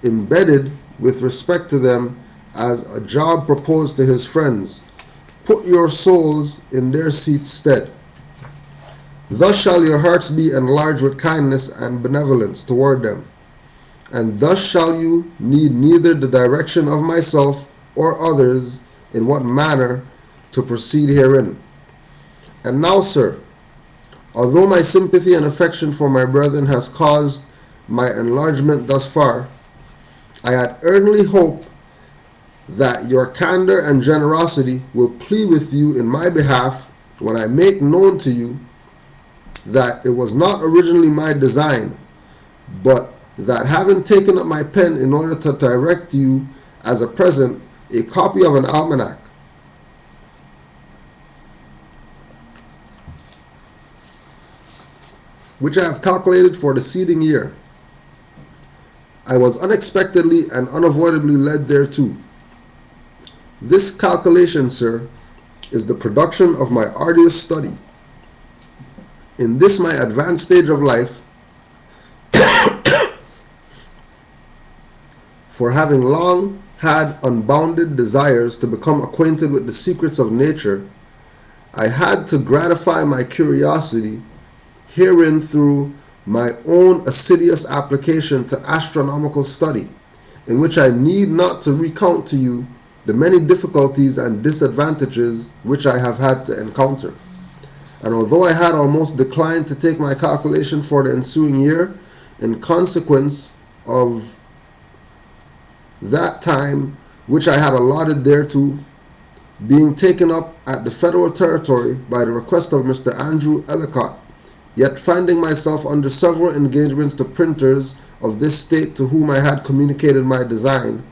embedded with respect to them as a job proposed to his friends. Put your souls in their seat's stead. Thus shall your hearts be enlarged with kindness and benevolence toward them. And thus shall you need neither the direction of myself or others in what manner to proceed herein. And now, sir, although my sympathy and affection for my brethren has caused my enlargement thus far, I had earnestly hoped that your candor and generosity will plead with you in my behalf when I make known to you that it was not originally my design, but that having taken up my pen in order to direct you as a present a copy of an almanac, which I have calculated for the seeding year, I was unexpectedly and unavoidably led thereto. This calculation, sir, is the production of my arduous study. In this my advanced stage of life, for having long had unbounded desires to become acquainted with the secrets of nature, I had to gratify my curiosity herein through my own assiduous application to astronomical study, in which I need not to recount to you the many difficulties and disadvantages which I have had to encounter. And although I had almost declined to take my calculation for the ensuing year, in consequence of that time which I had allotted thereto being taken up at the federal territory by the request of Mr. Andrew Ellicott, yet finding myself under several engagements to printers of this state to whom I had communicated my design,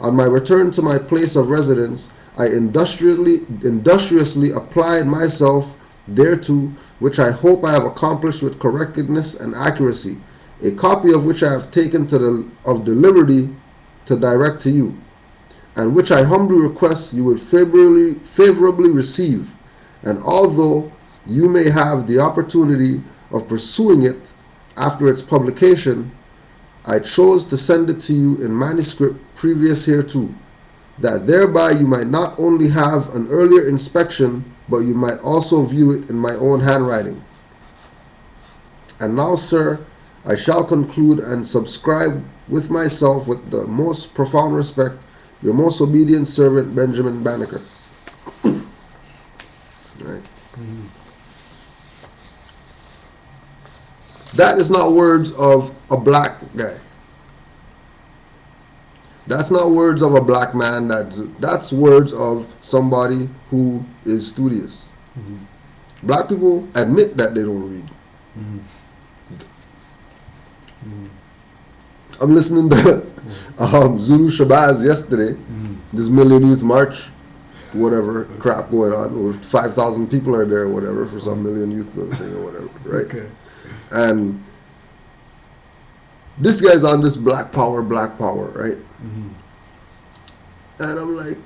on my return to my place of residence, I industriously applied myself thereto, which I hope I have accomplished with correctness and accuracy, a copy of which I have taken the liberty to direct to you, and which I humbly request you would favorably receive. And although you may have the opportunity of pursuing it after its publication, I chose to send it to you in manuscript previous hereto, that thereby you might not only have an earlier inspection, but you might also view it in my own handwriting. And now, sir, I shall conclude and subscribe with myself with the most profound respect, your most obedient servant, Benjamin Banneker. Right. Mm-hmm. That is not words of a black guy. That's not words of a black man. That's words of somebody who is studious. Mm-hmm. Black people admit that they don't read. Mm-hmm. Mm-hmm. I'm listening to Zulu Shabazz yesterday. Mm-hmm. This Million Youth March, whatever crap going on, where 5,000 people are there, or whatever, for some Million Youth thing or whatever, right? Okay. And this guy's on this black power, right? Mm-hmm. And I'm like,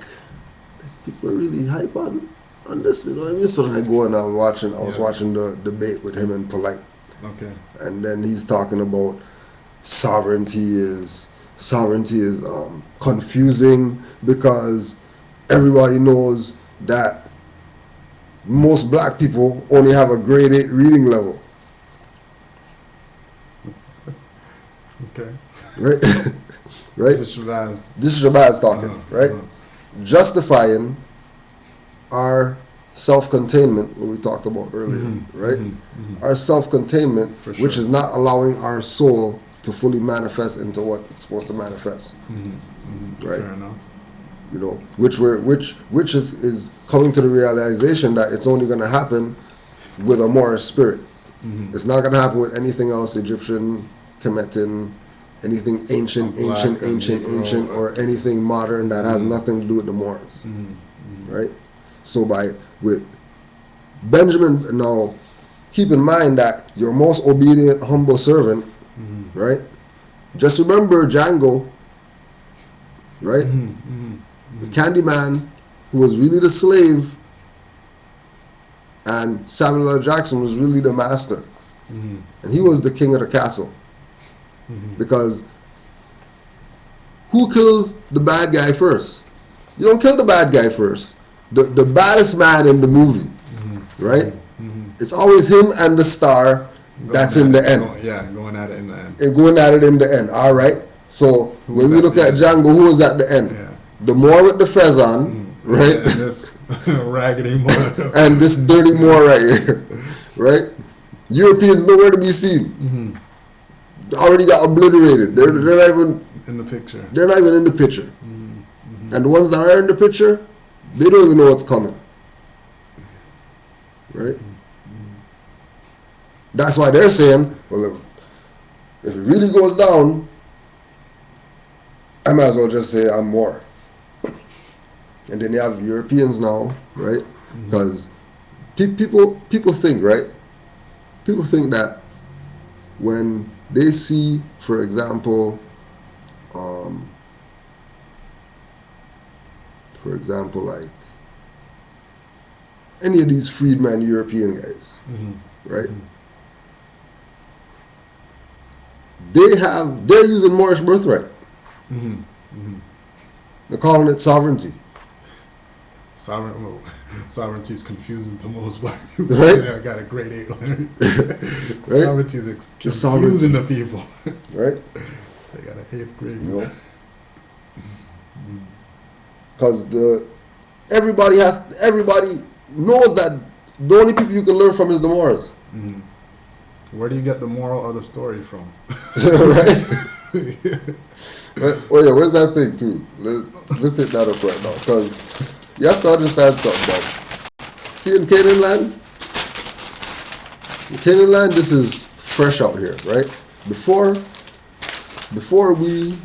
people are really hype on this, you know what I mean? So then I go and I was watching the debate with him and Polite. Okay. And then he's talking about sovereignty is confusing because everybody knows that most black people only have a grade 8 reading level. Okay. Right? Right? This is Shabazz talking, right? Justifying our self-containment, what we talked about earlier, mm-hmm. right? Mm-hmm. Mm-hmm. Our self-containment, For sure. which is not allowing our soul to fully manifest into what it's supposed to manifest. Mm-hmm. Mm-hmm. Right? Fair enough. You know, which is coming to the realization that it's only going to happen with a moorish spirit. Mm-hmm. It's not going to happen with anything else, Egyptian, Kemetan, anything ancient, or anything modern that has nothing to do with the Moors. Mm-hmm. Mm-hmm. Right? So with Benjamin, now keep in mind that your most obedient, humble servant, mm-hmm. right? Just remember Django, right? Mm-hmm. Mm-hmm. The Candyman, who was really the slave, and Samuel L. Jackson was really the master. Mm-hmm. And he was the king of the castle. Mm-hmm. Because who kills the bad guy first? You don't kill the bad guy first. The baddest man in the movie, mm-hmm. right? Mm-hmm. It's always him and the star that's in the end. Going at it in the end. And going at it in the end. All right. So when we look at Django, who was at the end? Yeah. The Moor with the fez on, right? Yeah, and this raggedy Moor. And this dirty Moor right here, right? Europeans nowhere to be seen. Mm-hmm. Already got obliterated. They're not even in the picture. They're not even in the picture. Mm-hmm. Mm-hmm. And the ones that are in the picture, they don't even know what's coming. Right? Mm-hmm. That's why they're saying, well, if it really goes down, I might as well just say I'm Moor. And then you have Europeans now, right? Because people think, right? People think that when they see, for example, like any of these freedman European guys, mm-hmm. right? Mm-hmm. They're using Moorish birthright. Mm-hmm. Mm-hmm. They're calling it sovereignty. Sovereignty is confusing to most black people. Right? Yeah, I got a grade 8 learning. Right? Sovereignty is confusing the people. Right? They got an 8th grade. You know? Because everybody knows that the only people you can learn from is the Moors. Mm-hmm. Where do you get the moral of the story from? Right? Oh yeah, where's that thing too? Let's hit that up right now, because you have to understand something, man. See, in Canaanland, this is fresh out here, right? Before we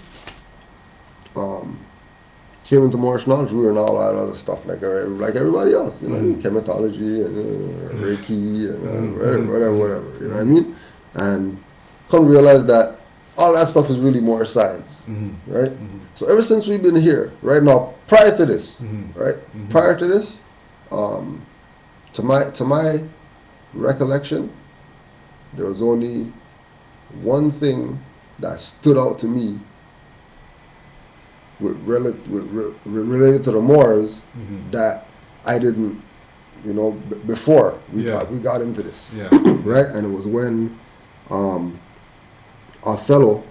came into Moorish knowledge, we were in all that other stuff like everybody else, you know, chematology and Reiki and whatever, you know what I mean? And come realize that all that stuff is really more science, right? Mm-hmm. So ever since we've been here, right now, prior to this, right? Mm-hmm. Prior to this, to my recollection, there was only one thing that stood out to me related to the Moors that I didn't, before we got into this, right? And it was when Othello,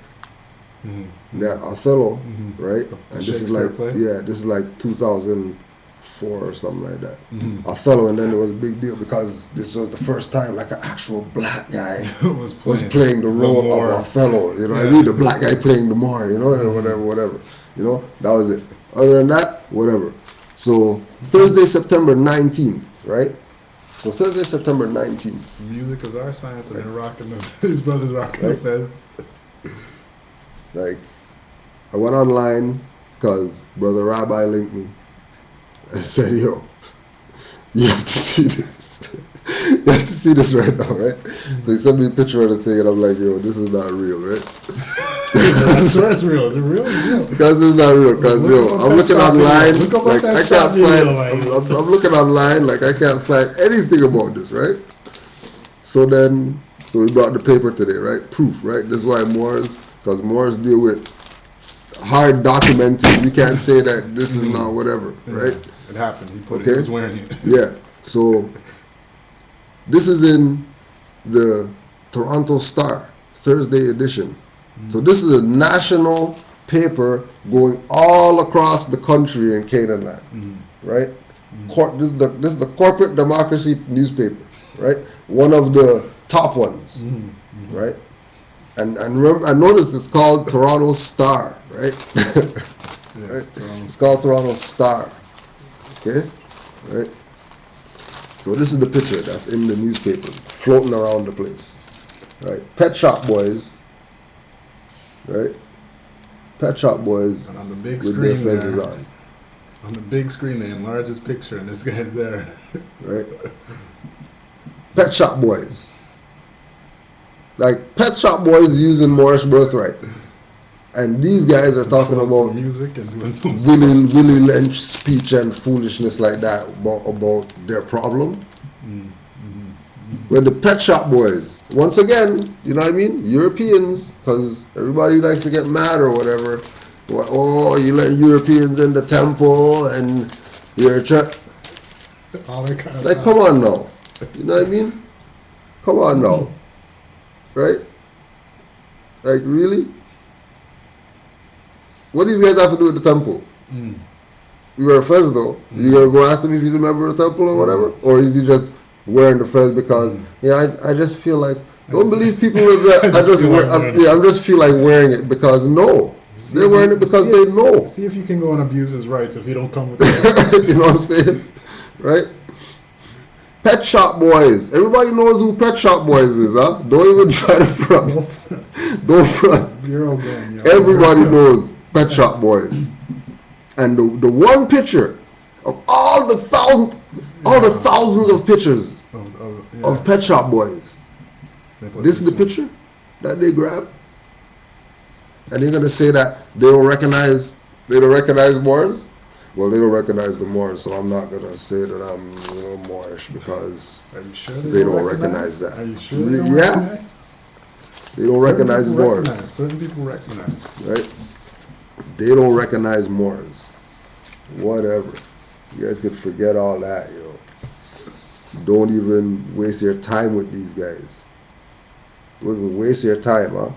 right? And this is like this is like 2004 or something like that. Othello, and then it was a big deal because this was the first time like an actual black guy was playing the role of Othello. You know what I mean? The black guy playing the Moor. Whatever. That was it. Other than that, whatever. So Thursday, September 19th, right? So Thursday, September 19th. Music is our science, and they're rocking his brother's rocking the fez. Like, I went online because Brother Rabbi linked me and said, yo, you have to see this. You have to see this right now, right? So he sent me a picture of the thing, and I'm like, yo, this is not real, right? I swear it's real. Is it real? It's real. Because it's not real. Because, I'm looking online, like, I can't find, I'm looking online, like, I can't find anything about this, right? So we brought the paper today, right? Proof, right? This is why Moors, because Moors deal with hard documenting. You can't say that this is not whatever, right? It happened. He was wearing it. Yeah. So this is in the Toronto Star, Thursday edition. So this is a national paper going all across the country in Canaanland, right? This is the corporate democracy newspaper, right? One of the top ones, right? And remember, I noticed it's called Toronto Star, right? Right? It's called Toronto Star. Okay, right? So this is the picture that's in the newspaper, floating around the place, right? Pet Shop Boys, right? Pet Shop Boys, and on the big with screen their fezzes there, on the big screen they enlarge his picture, and this guy's there, right? Pet Shop Boys. Like, Pet Shop Boys using Moorish birthright. And these guys are talking about music and doing some Willie Lynch speech and foolishness like that about their problem. When the Pet Shop Boys, once again, you know what I mean? Europeans, because everybody likes to get mad or whatever. Oh, you let Europeans in the temple and you're like, come on now. You know what I mean? Come on now. Right? Like, really? What do these guys have to do with the temple? You wear a fez though. You gonna go ask him if he's a member of the temple or whatever? Or is he just wearing the fez because, I just feel like, don't believe people with that. I just feel like wearing it because no. They're wearing it because they know. See if you can go and abuse his rights if you don't come with it. You know what I'm saying? Right? Pet Shop Boys. Everybody knows who Pet Shop Boys is, huh? Don't even try to front. Don't front. Everybody knows Pet Shop Boys. And the one picture of all the thousands of pictures of Pet Shop Boys. This is the picture that they grab. And they're gonna say that they don't recognize Moors. Well, they don't recognize the Moors, so I'm not gonna say that I'm Moorish because they don't recognize that. Are you sure? They don't recognize Moors. Certain people recognize. Right? They don't recognize Moors. Whatever. You guys can forget all that, Don't even waste your time with these guys. Don't even waste your time, huh?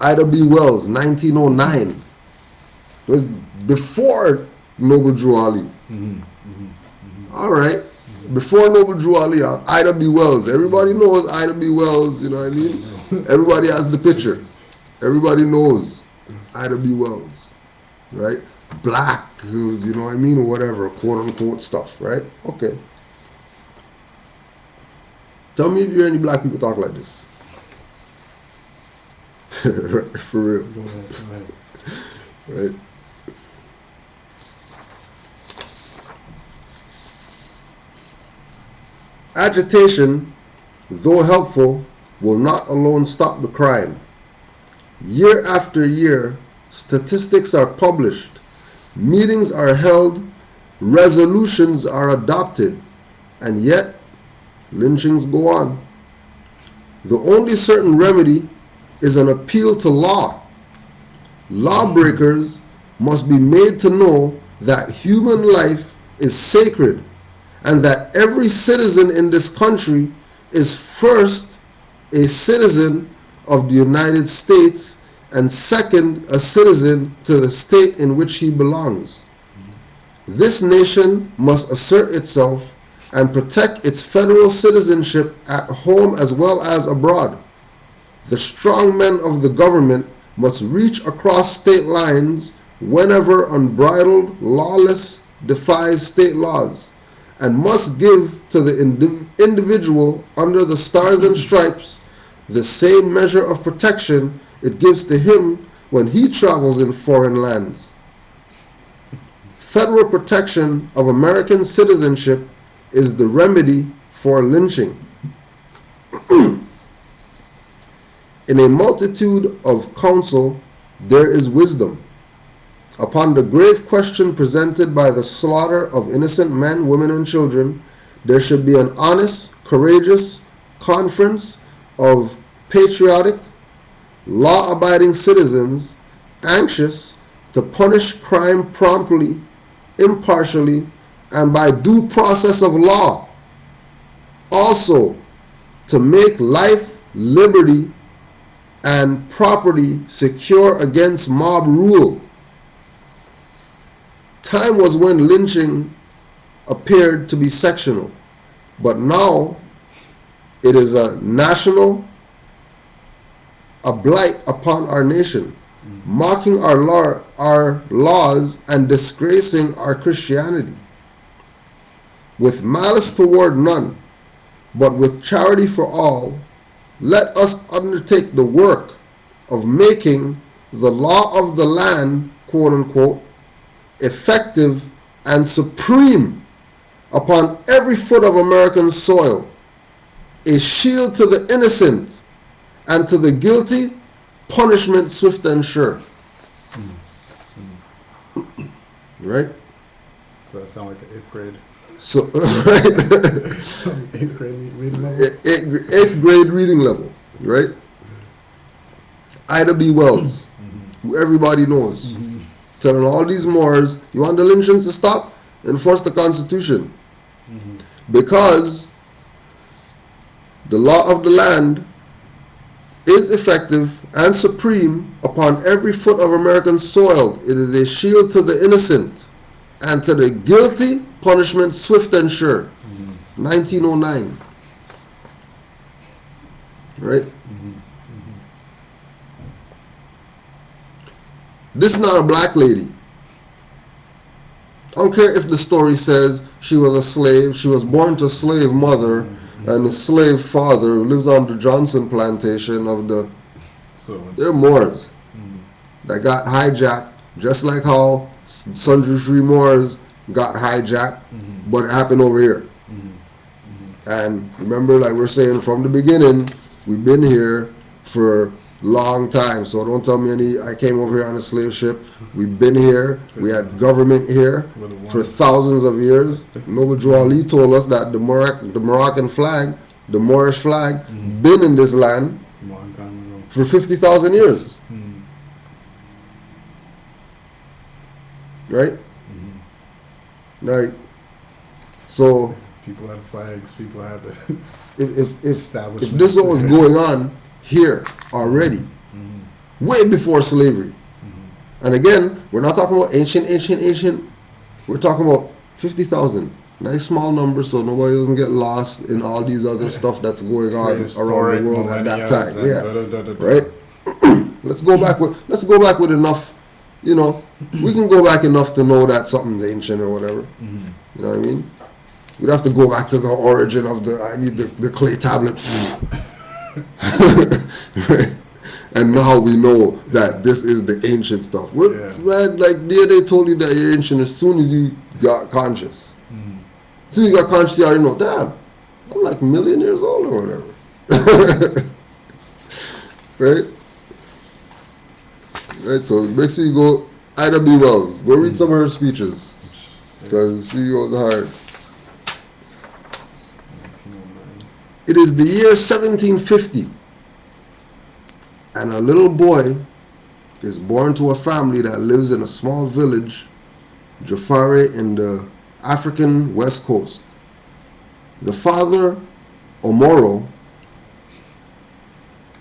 Ida B. Wells, 1909. It was before Noble Drew Ali. All right. Before Noble Drew Ali, Ida B. Wells. Everybody knows Ida B. Wells, you know what I mean? Everybody has the picture. Everybody knows Ida B. Wells, right? Black, you know what I mean? Or whatever, quote unquote stuff, right? Okay. Tell me if you hear any black people talk like this. Right, for real. Go ahead. Right? Agitation, though helpful, will not alone stop the crime. Year after year, statistics are published, meetings are held, resolutions are adopted, and yet lynchings go on. The only certain remedy is an appeal to law. Lawbreakers must be made to know that human life is sacred and that every citizen in this country is first a citizen of the United States and second a citizen to the state in which he belongs. This nation must assert itself and protect its federal citizenship at home as well as abroad. The strong men of the government must reach across state lines whenever unbridled lawless defies state laws, and must give to the individual under the stars and stripes the same measure of protection it gives to him when he travels in foreign lands. Federal protection of American citizenship is the remedy for lynching. In a multitude of counsel there is wisdom. Upon the grave question presented by the slaughter of innocent men, women, and children, there should be an honest, courageous conference of patriotic, law-abiding citizens anxious to punish crime promptly, impartially, and by due process of law. Also, to make life, liberty, and property secure against mob rule. Time was when lynching appeared to be sectional, but now it is a national, a blight upon our nation, mocking our laws and disgracing our Christianity. With malice toward none, but with charity for all, let us undertake the work of making the law of the land, quote unquote, effective and supreme upon every foot of American soil, a shield to the innocent, and to the guilty, punishment swift and sure. Right? Does that sound like an 8th grade? So, right? 8th grade reading level? 8th grade reading level, right? Ida B. Wells, who everybody knows, telling all these Moors, you want the lynchings to stop? Enforce the Constitution. Because the law of the land is effective and supreme upon every foot of American soil. It is a shield to the innocent, and to the guilty, punishment swift and sure. 1909. Right? This is not a black lady. I don't care if the story says she was a slave, she was born to a slave mother and a slave father who lives on the Johnson plantation of the... They're Moors that got hijacked, just like how Sundry Free Moors got hijacked, but it happened over here. And remember, like we're saying from the beginning, we've been here for long time, so don't tell me I came over here on a slave ship. We've been here, we had government here for thousands of years. Noble Drew Ali told us that the Moroccan flag, the Moorish flag, been in this land long time ago for 50,000 years. Right? Like, so people had flags, people had if this is what was going on here already, way before slavery. And again, we're not talking about ancient. We're talking about 50,000. Nice small number, so nobody doesn't get lost in all these other stuff that's going on around the world at that time. Yeah, right. Let's go back with enough. You know, we can go back enough to know that something's ancient or whatever. You know what I mean? We'd have to go back to the origin of I need the clay tablet. Right? And now we know that this is the ancient stuff. Man, like they told you that you're ancient as soon as you got conscious. As soon as you got conscious, you already know, damn, I'm like a million years old or whatever. Right? Right, so make sure you go Ida B. Wells. Go read some of her speeches. Because she goes hard. It is the year 1750. And a little boy is born to a family that lives in a small village, Jafare, in the African West Coast. The father, Omoro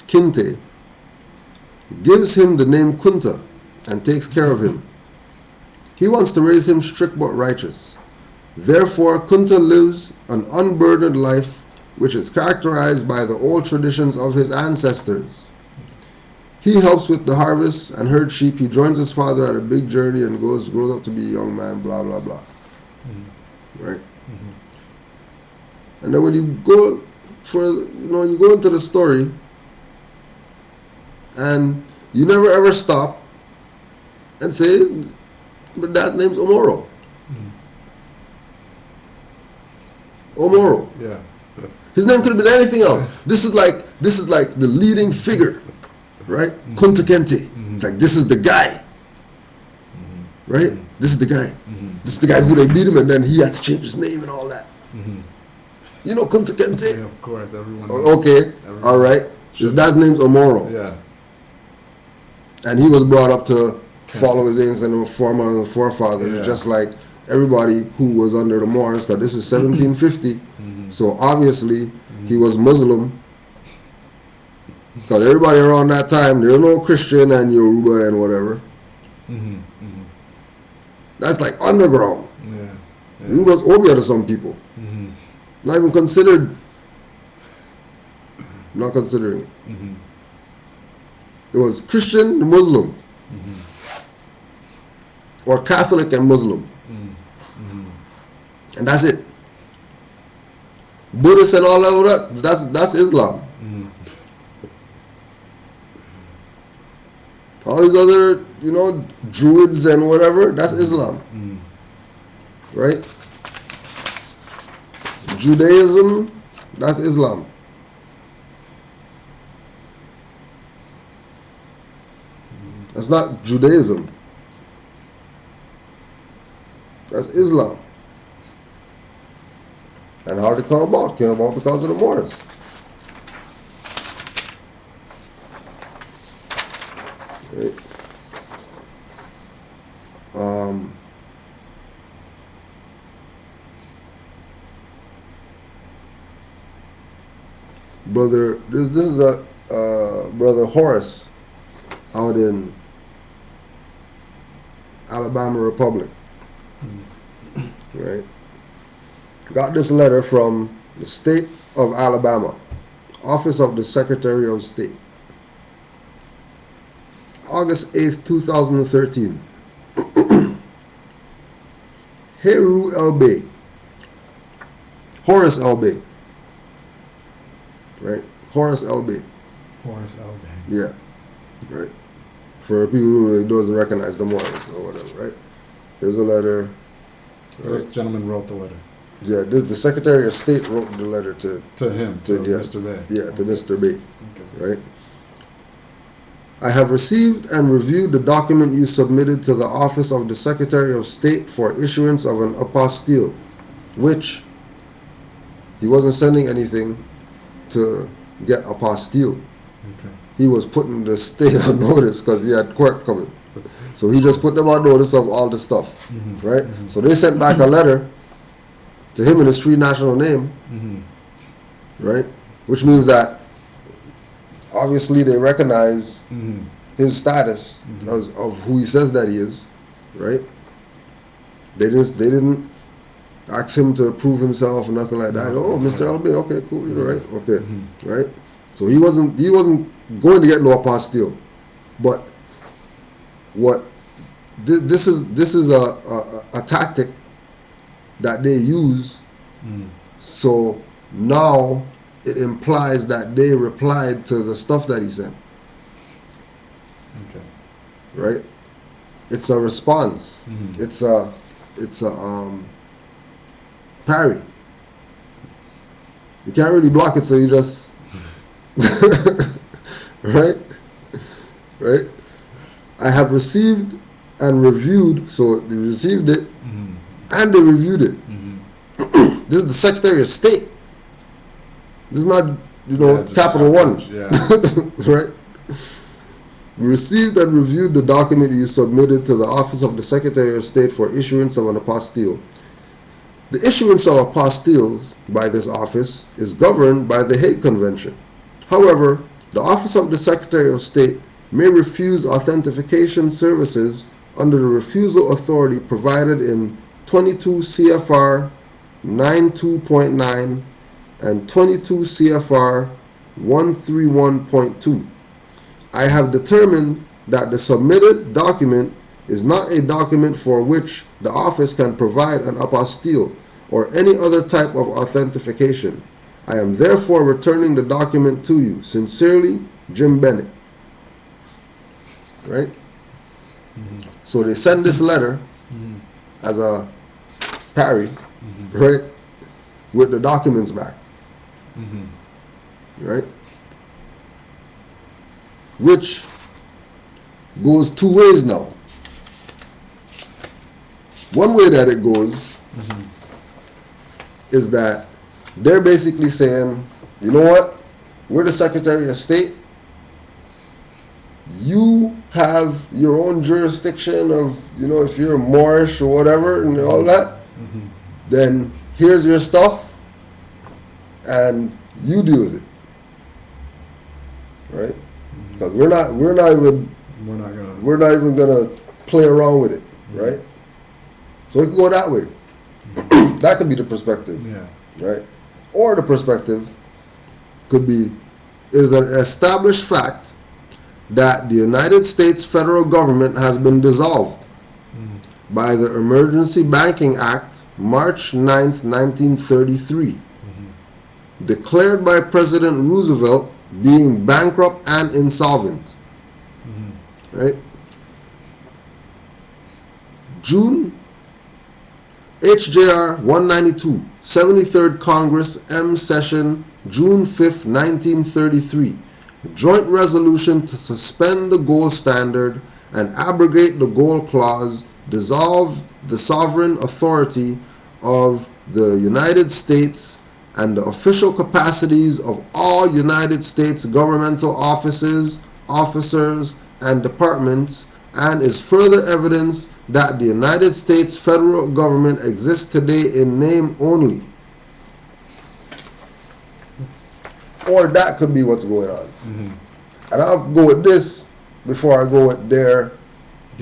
Kinte, gives him the name Kunta and takes care of him. He wants to raise him strict but righteous. Therefore, Kunta lives an unburdened life which is characterized by the old traditions of his ancestors. He helps with the harvest and herds sheep. He joins his father at a big journey and grows up to be a young man, blah, blah, blah. Right? And then when you go you go into the story and you never ever stop and say, but dad's name's Omoro. Omoro. Yeah. His name could have been anything else. This is like the leading figure, right? Kunta Kinte. Like, this is the guy, right? This is the guy. This is the guy who they beat him, and then he had to change his name and all that. You know Kunta Kinte? Yeah, of course, everyone. Okay, all right. His dad's name's Omoro. Yeah. And he was brought up to follow his ancient forefathers, just like everybody who was under the Moors, because this is 1750. So obviously he was Muslim, because everybody around that time, there was no Christian and Yoruba and whatever. That's like underground. Yoruba's Obia to some people. Not even considered. Not considering it. It was Christian and Muslim, or Catholic and Muslim, and that's it. Buddhist and all that, that's Islam. All these other, Druids and whatever, that's Islam. Right? Judaism, that's Islam. That's not Judaism. That's Islam. And how did it come about? It came about because of the Moors. Right? Brother, this is a Brother Horace out in Alabama Republic, right? Got this letter from the state of Alabama, Office of the Secretary of State, August 8th, 2013. Heru El Bey, Horace El Bey, right? Horace El Bey. Horace El Bey. Yeah, right. For people who doesn't recognize the Moors or whatever, right? Here's a letter. Right? This gentleman wrote the letter. Yeah, the Secretary of State wrote the letter to him, to Mr. Bey. Yeah, to Mr. Bey. Okay. Right? I have received and reviewed the document you submitted to the Office of the Secretary of State for issuance of an apostille, which he wasn't sending anything to get apostille. Okay. He was putting the state on notice because he had court coming. So he just put them on notice of all the stuff, right? So they sent back a letter to him in his free national name, right? Which means that obviously they recognize his status as of who he says that he is, right? They didn't ask him to prove himself or nothing like that. Oh, Mr. Albay, okay, cool, you're right, okay, right? So he wasn't going to get no apostille, but what this is a tactic that they use. So now it implies that they replied to the stuff that he sent. Okay. Right? It's a response. It's a parry. You can't really block it, so you just right? I have received and reviewed, so they received it and they reviewed it. This is the Secretary of State. This is not, Capital One. Yeah. Right? We received and reviewed the document you submitted to the Office of the Secretary of State for issuance of an apostille. The issuance of apostilles by this office is governed by the Hague Convention. However, the Office of the Secretary of State may refuse authentication services under the refusal authority provided in 22 CFR 92.9 and 22 CFR 131.2. I have determined that the submitted document is not a document for which the office can provide an apostille or any other type of authentication. I am therefore returning the document to you. Sincerely, Jim Bennett. Right? So they send this letter as a parry, right, with the documents back. Right? Which goes two ways now. One way that it goes is that they're basically saying, you know what, we're the Secretary of State, you have your own jurisdiction of, you know, if you're Moorish or whatever and all that, then here's your stuff and you deal with it. Right? Because we're not even gonna play around with it, right? So it can go that way. That could be the perspective, right? Or the perspective could be, is an established fact that the United States federal government has been dissolved by the Emergency Banking Act, March 9th, 1933, declared by President Roosevelt being bankrupt and insolvent. Right? June, HJR 192, 73rd Congress, M Session, June 5th, 1933. A joint resolution to suspend the gold standard and abrogate the gold clause, dissolve the sovereign authority of the United States and the official capacities of all United States governmental offices, officers, and departments, and is further evidence that the United States federal government exists today in name only. Or that could be what's going on. And I'll go with this before I go with their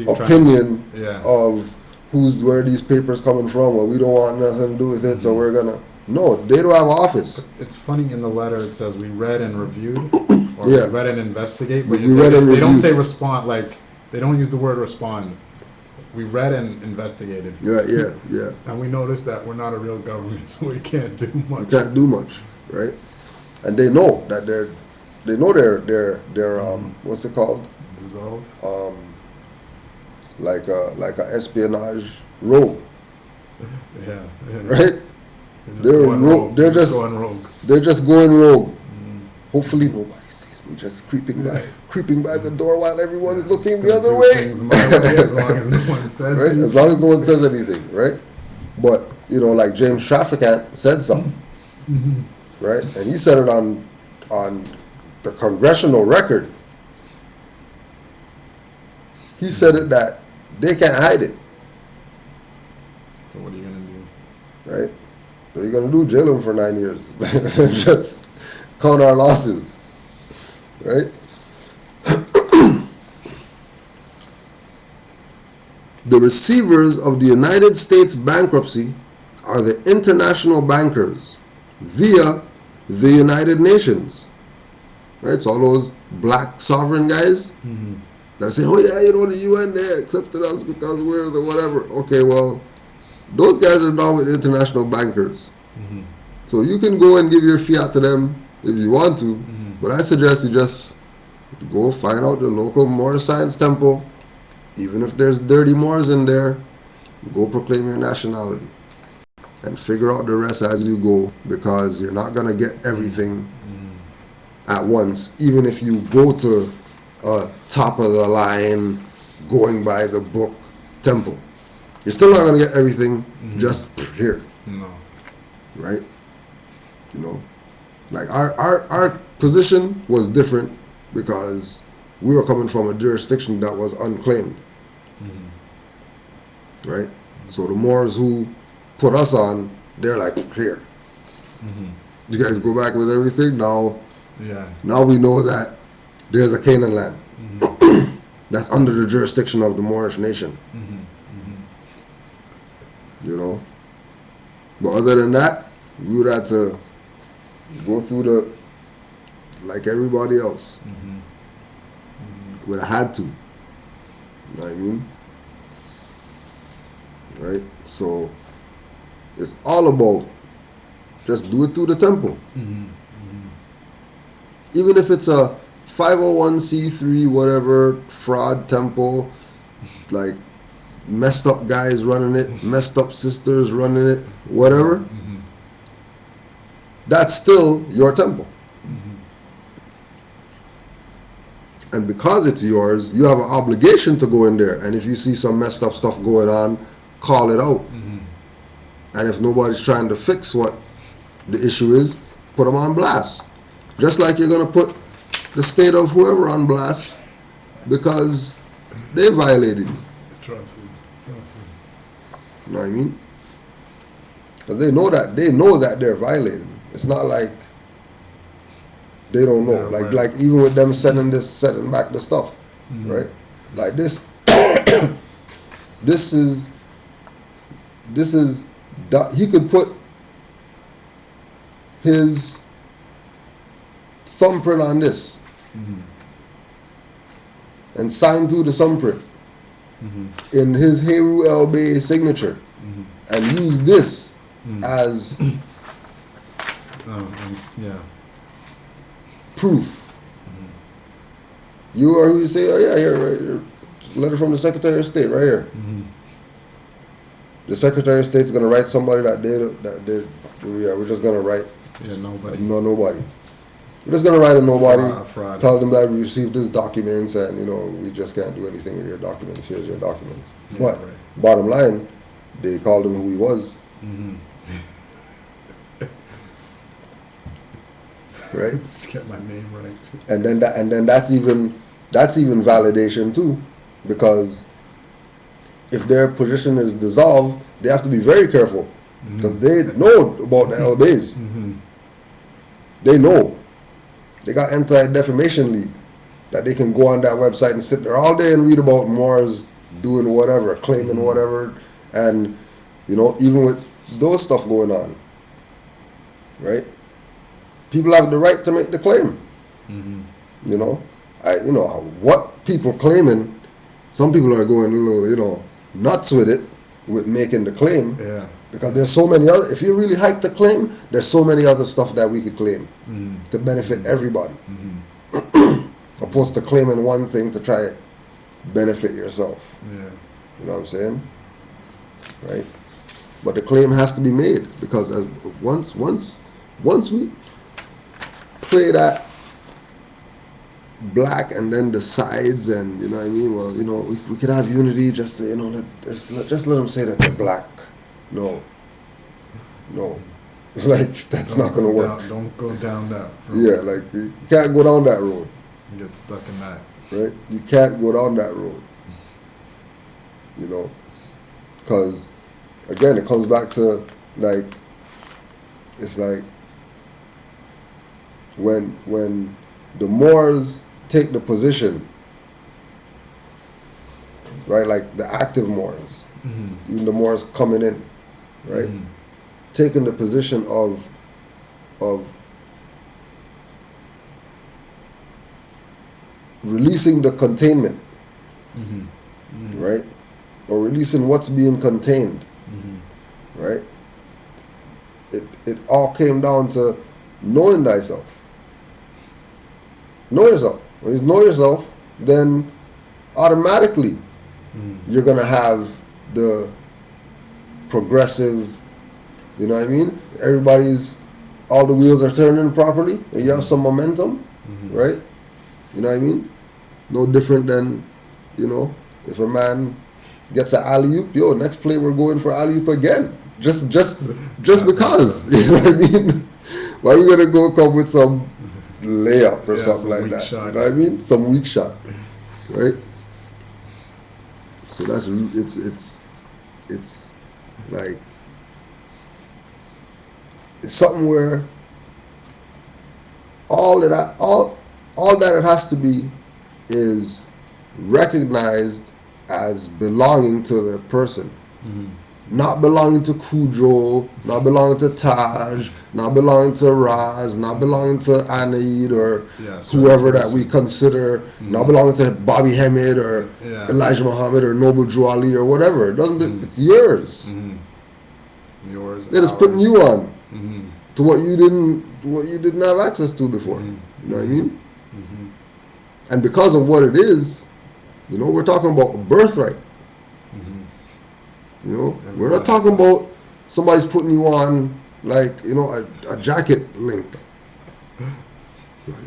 opinion of where these papers coming from. Well, we don't want nothing to do with it, so we're gonna. No, they don't have office. It's funny, in the letter it says we read and reviewed, or Yeah. we read and investigate, but We read and they don't reviewed. say respond, like, they don't use the word respond. We read and investigated. Yeah. And we noticed that we're not a real government, so we can't do much. You can't do much, right? And they know that they're what's it called? Dissolved. Like a espionage rogue, Yeah. right? They're They're just going rogue. Hopefully nobody sees me just creeping by the door while everyone's looking the other way. Things my way, as long as no one says right? anything. As long as no one says anything, right? But you know, like James Traficant said something, right? And he said it on the congressional record. He said it that they can't hide it. So what are you gonna do? Right? What are you gonna do? Jail him for 9 years. Just count our losses. Right? The receivers of the United States bankruptcy are the international bankers via the United Nations. Right? So all those black sovereign guys that say, oh yeah, you know, the UN, they accepted us because we're the whatever. Okay, well, those guys are now with international bankers. So you can go and give your fiat to them if you want to, but I suggest you just go find out the local Moorish Science Temple. Even if there's dirty Moors in there, go proclaim your nationality and figure out the rest as you go, because you're not going to get everything at once, even if you go to a top of the line, going by the book temple. You're still not going to get everything just here. No. Right? You know, like our position was different because we were coming from a jurisdiction that was unclaimed, right? So the Moors who put us on, they're like, here, you guys go back with everything. Now we know that there's a Canaanland that's under the jurisdiction of the Moorish nation. You know, but other than that, we would have to go through like everybody else. Would have had to. You know what I mean? Right? So it's all about just do it through the temple. Even if it's a 501c3 whatever fraud temple, like messed up guys running it, messed up sisters running it, whatever, that's still your temple. And because it's yours, you have an obligation to go in there, and if you see some messed up stuff going on, call it out. And if nobody's trying to fix what the issue is, put them on blast. Just like you're going to put the state of whoever on blast because they violated you. You know what I mean? Because they know that they're violating. It's not like they don't know. Like even with them setting back the stuff, right? Like this, this is he could put his thumbprint on this and sign to the thumbprint in his Heru El Bey signature and use this as proof. You are who you say, oh yeah, here, letter from the Secretary of State right here. The Secretary of State's gonna write somebody we're just gonna write nobody. Nobody. We're just gonna write a nobody, fraud. Tell them that we received these documents and we just can't do anything with your documents. Here's your documents. But bottom line, they called him who he was. Right? Just get my name right. And then that's even validation too, because if their position is dissolved, they have to be very careful because they know about the LBAs. They know. They got anti-defamation league that they can go on that website and sit there all day and read about Moors doing whatever, claiming whatever, and even with those stuff going on, right? People have the right to make the claim. What people claiming, some people are going a little, nuts with it, with making the claim. Yeah. Because there's so many other, if you really hike the claim, there's so many other stuff that we could claim to benefit everybody. Opposed to claiming one thing to try benefit yourself. Yeah. You know what I'm saying? Right? But the claim has to be made because once we play that black and then the sides and you know what I mean, well, we could have unity just to, just let them say that they're black. No. It's like that's not gonna work. Don't go down that road. Yeah, like you can't go down that road. You get stuck in that. Right? You can't go down that road. Because again, it comes back to it's like when the Moors take the position, right? Like the active Moors, even the Moors coming in, right? Taking the position of releasing the containment, right? Or releasing what's being contained, right? It all came down to knowing thyself. Know yourself. When you know yourself, then automatically you're gonna have the progressive, you know what I mean? All the wheels are turning properly, and you have some momentum, right? You know what I mean? No different than, if a man gets an alley-oop, next play we're going for alley-oop again. Just because, you know what I mean? Why are we gonna go come with some layup or something some like weak that. shot. You know what I mean? Some weak shot, right? So that's it's like it's something where all that it has to be is recognized as belonging to the person, not belonging to Cujo, not belonging to Taj, not belonging to Raz, not belonging to Anaid or whoever that we consider, not belonging to Bobby Hemid or Elijah Muhammad or Noble Drew Ali or whatever. It doesn't. It's yours. Yours. They're just putting you on to what you didn't have access to before. You know what I mean? And because of what it is, we're talking about a birthright. We're not talking about somebody's putting you on like, a jacket link. I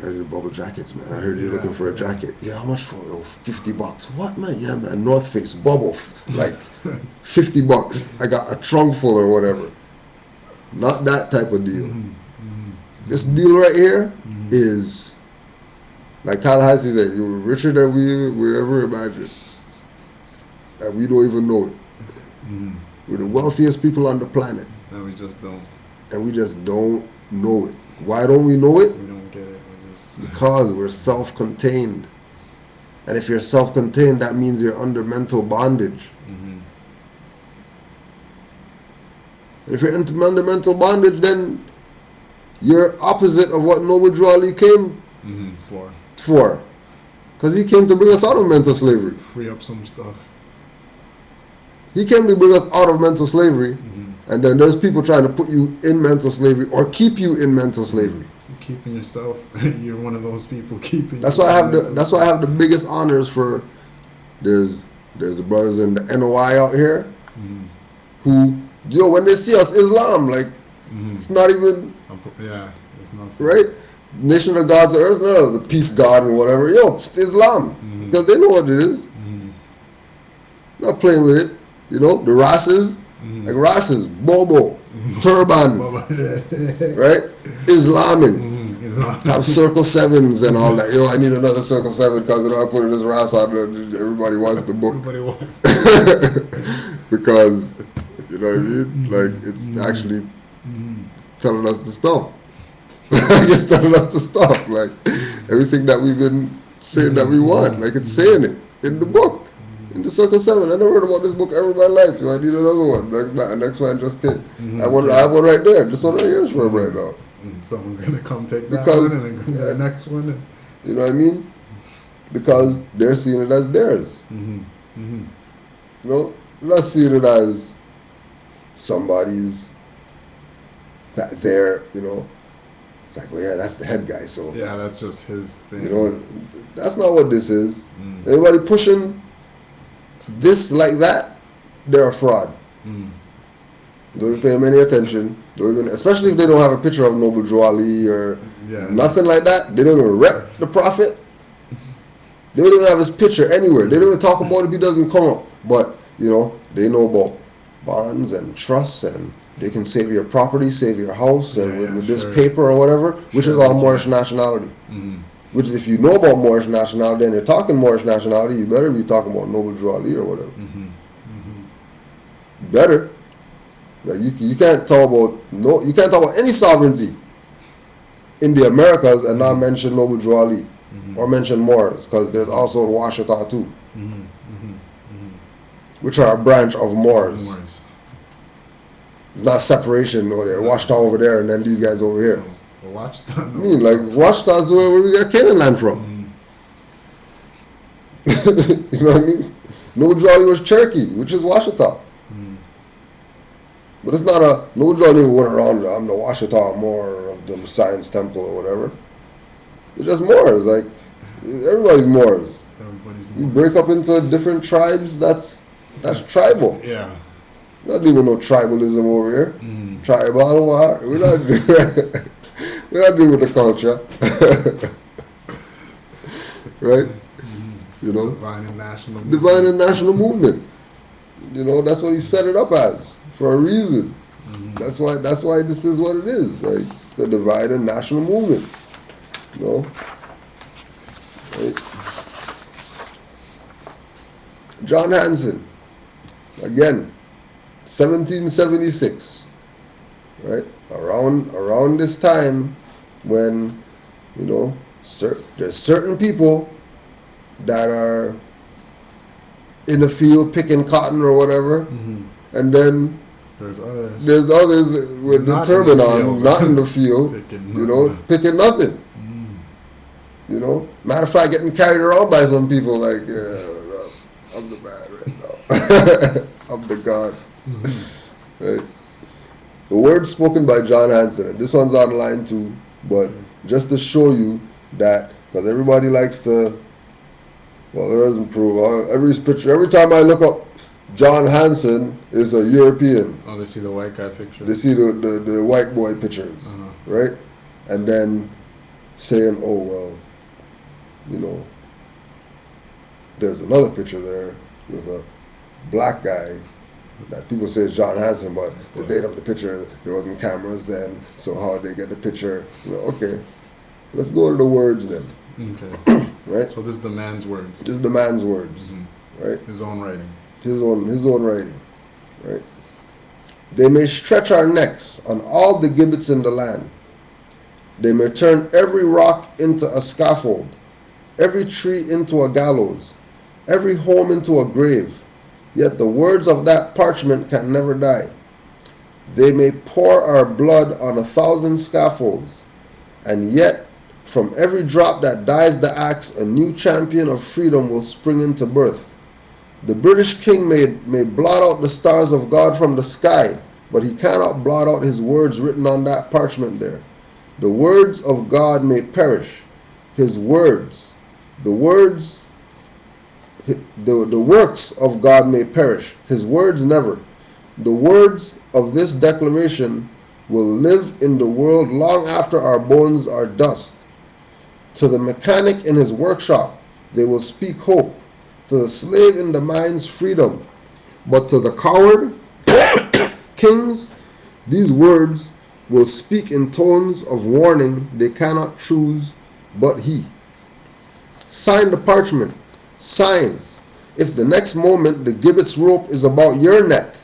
did bubble jackets, man. I heard you're looking for a jacket. Yeah, how much for? Oh, $50. What, man? Yeah, man. North Face bubble, like $50. I got a trunk full or whatever. Not that type of deal. This deal right here is, like Tallahassee said, you're richer than we ever imagined, and we don't even know it. We're the wealthiest people on the planet, and we just don't know it. Why don't we know it? We don't get it. Because we're self-contained, and if you're self-contained, that means you're under mental bondage. And if you're under mental bondage, then you're opposite of what Noble Drew Ali came for. Because he came to bring us out of mental slavery. Free up some stuff. He came to bring us out of mental slavery, and then there's people trying to put you in mental slavery or keep you in mental slavery. You're keeping yourself. You're one of those people keeping. That's why I have the biggest honors for. There's the brothers in the NOI out here, who when they see us Islam, like it's not even. It's not right. Nation of Gods of Earth, no, the peace God and whatever. Islam, because they know what it is. Not playing with it. The Rasses, like Rasses, Bobo, Turban, right? Islamic. Have circle sevens and all that. I need another circle seven because I put this Rass on. Everybody wants the book. Everybody wants. Because you know what I mean? Like it's actually telling us to stop. It's telling us to stop. Like everything that we've been saying that we want, like it's saying it in the book. In the Circle 7, I never heard about this book ever in my life. I need another one. Next one just came. I have one right there. Just on the ears for him right now. And someone's gonna come take that one and then the next one. You know what I mean? Because they're seeing it as theirs. They're not seeing it as somebody's that they're. It's like, well, yeah, that's the head guy. So yeah, that's just his thing. That's not what this is. Everybody pushing this like that, they're a fraud. Don't even pay them any attention. Especially if they don't have a picture of Noble Drew Ali or nothing like that. They don't even rep the Prophet. They don't even have his picture anywhere. They don't even talk about it if he doesn't come up. But they know about bonds and trusts, and they can save your property, save your house, and with this paper or whatever, which is all Moorish nationality. Which, if you know about Moorish nationality and you're talking Moorish nationality, you better be talking about Noble Drew Ali or whatever. Better. Like you can't talk about any sovereignty in the Americas and not mention Noble Drew Ali or mention Moors, because there's also the Washita too, which are a branch of Moors. It's not separation over there. Washita over there and then these guys over here. Washita. I mean, like Washita's where we got Canaanland from. You know what I mean? Noble Drew Ali was Cherokee, which is Washita. But it's not Noble Drew Ali went around, I'm the Washita Moor of the Science Temple or whatever. It's just Moors. Like, everybody's Moors. You break up into different tribes, that's tribal. Yeah. We're not doing no tribalism over here. Tribal, we're not dealing with the culture. Right? Divine and national movement. That's what he set it up as, for a reason. That's why this is what it is. Like, it's a divine and national movement. No? Right? John Hansen, again, 1776, right? Around this time when, you know, there's certain people that are in the field picking cotton or whatever, and then there's others with the turban on, not in the field, you know, picking nothing. You know, matter of fact, getting carried around by some people like, I'm the man right now. I'm the God. Right. The words spoken by John Hanson, and this one's online too, but just to show you that, because everybody likes to, well, there doesn't prove. Every time I look up John Hanson, is a European. Oh, they see the white guy picture. They see the white boy pictures, right? And then saying, oh, well, you know, there's another picture there with a black guy that people say is John Hanson, but the date of the picture, there wasn't cameras then, so how did they get the picture? You know, okay, let's go to the words then. Okay. Right? So this is the man's words. This is the man's words, right? His own writing. His own writing, right? They may stretch our necks on all the gibbets in the land. They may turn every rock into a scaffold, every tree into a gallows, every home into a grave. Yet the words of that parchment can never die. They may pour our blood on 1,000 scaffolds, and yet from every drop that dies the axe, a new champion of freedom will spring into birth. The British king may blot out the stars of God from the sky, but he cannot blot out his words written on that parchment there. The words of God may perish. His words, the works of God may perish. His words never. The words of this declaration will live in the world long after our bones are dust. To the mechanic in his workshop, they will speak hope. To the slave in the mines, freedom. But to the coward kings, these words will speak in tones of warning they cannot choose but he. Sign the parchment. Sign. If the next moment the gibbet's rope is about your neck.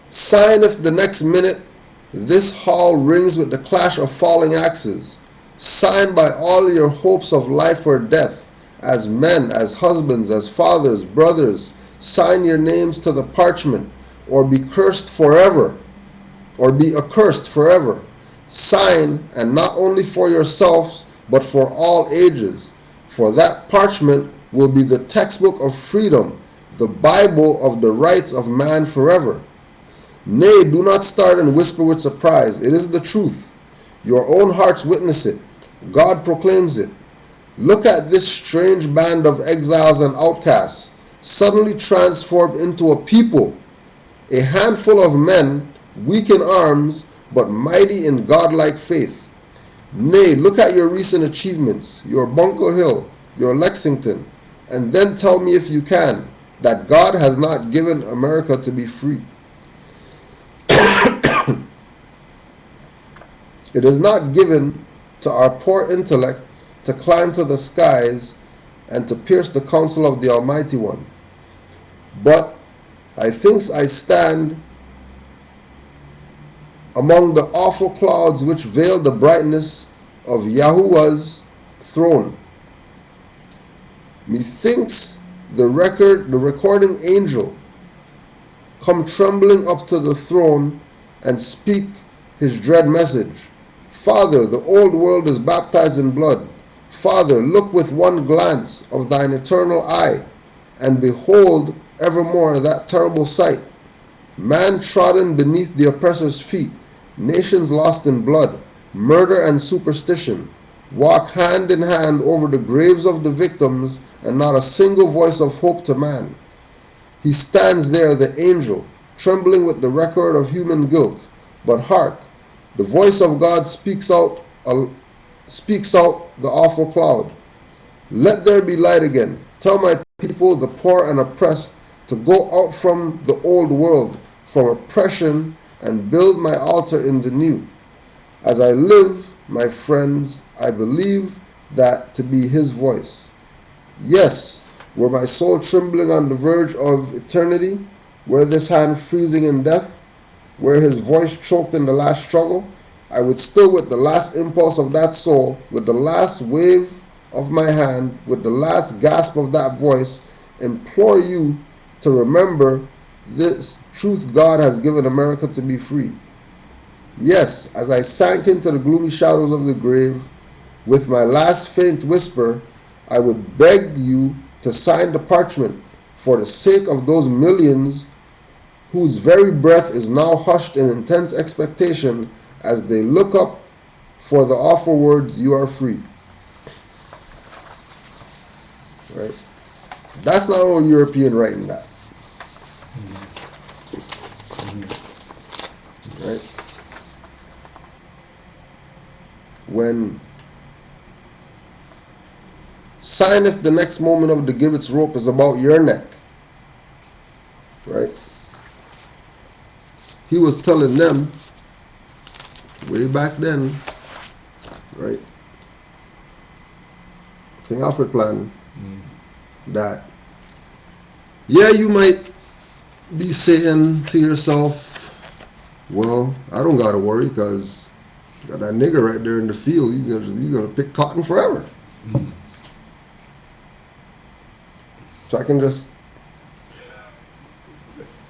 Sign if the next minute this hall rings with the clash of falling axes. Sign by all your hopes of life or death, as men, as husbands, as fathers, brothers. Sign your names to the parchment, or be cursed forever, or be accursed forever. Sign, and not only for yourselves, but for all ages. For that parchment will be the textbook of freedom, the Bible of the rights of man forever. Nay, do not start and whisper with surprise. It is the truth. Your own hearts witness it. God proclaims it. Look at this strange band of exiles and outcasts, suddenly transformed into a people, a handful of men, weak in arms, but mighty in godlike faith. Nay, look at your recent achievements, your Bunker Hill, your Lexington, and then tell me if you can, that God has not given America to be free. It is not given to our poor intellect to climb to the skies and to pierce the counsel of the Almighty One. But I think I stand among the awful clouds which veil the brightness of Yahuwah's throne. Methinks the recording angel come trembling up to the throne and speak his dread message. Father, the old world is baptized in blood. Father, look with one glance of thine eternal eye, and behold evermore that terrible sight. Man trodden beneath the oppressor's feet, nations lost in blood, murder and superstition, walk hand in hand over the graves of the victims, and not a single voice of hope to man. He stands there, the angel, trembling with the record of human guilt. But hark, the voice of God speaks out the awful cloud. Let there be light again. Tell my people, the poor and oppressed, to go out from the old world, from oppression, and build my altar in the new. As I live, my friends, I believe that to be his voice. Yes, were my soul trembling on the verge of eternity, were this hand freezing in death, were his voice choked in the last struggle, I would still, with the last impulse of that soul, with the last wave of my hand, with the last gasp of that voice, implore you to remember this truth God has given America to be free. Yes, as I sank into the gloomy shadows of the grave, with my last faint whisper, I would beg you to sign the parchment for the sake of those millions whose very breath is now hushed in intense expectation as they look up for the awful words, you are free. Right? That's not a European writing that. Right? When signeth the next moment of the gibbet's rope is about your neck. Right? He was telling them way back then, right? King Alfred plan that, yeah, you might be saying to yourself, well, I don't gotta worry because got that nigger right there in the field. He's gonna pick cotton forever. So I can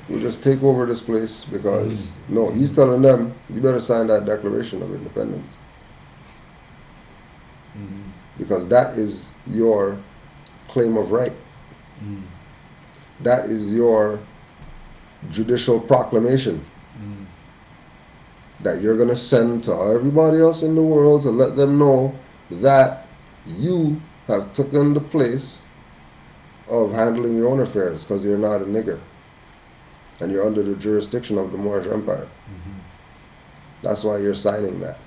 we'll just take over this place because no, he's telling them you better sign that Declaration of Independence because that is your claim of right. That is your judicial proclamation that you're gonna send to everybody else in the world to let them know that you have taken the place of handling your own affairs because you're not a nigger and you're under the jurisdiction of the Moorish Empire. That's why you're signing that.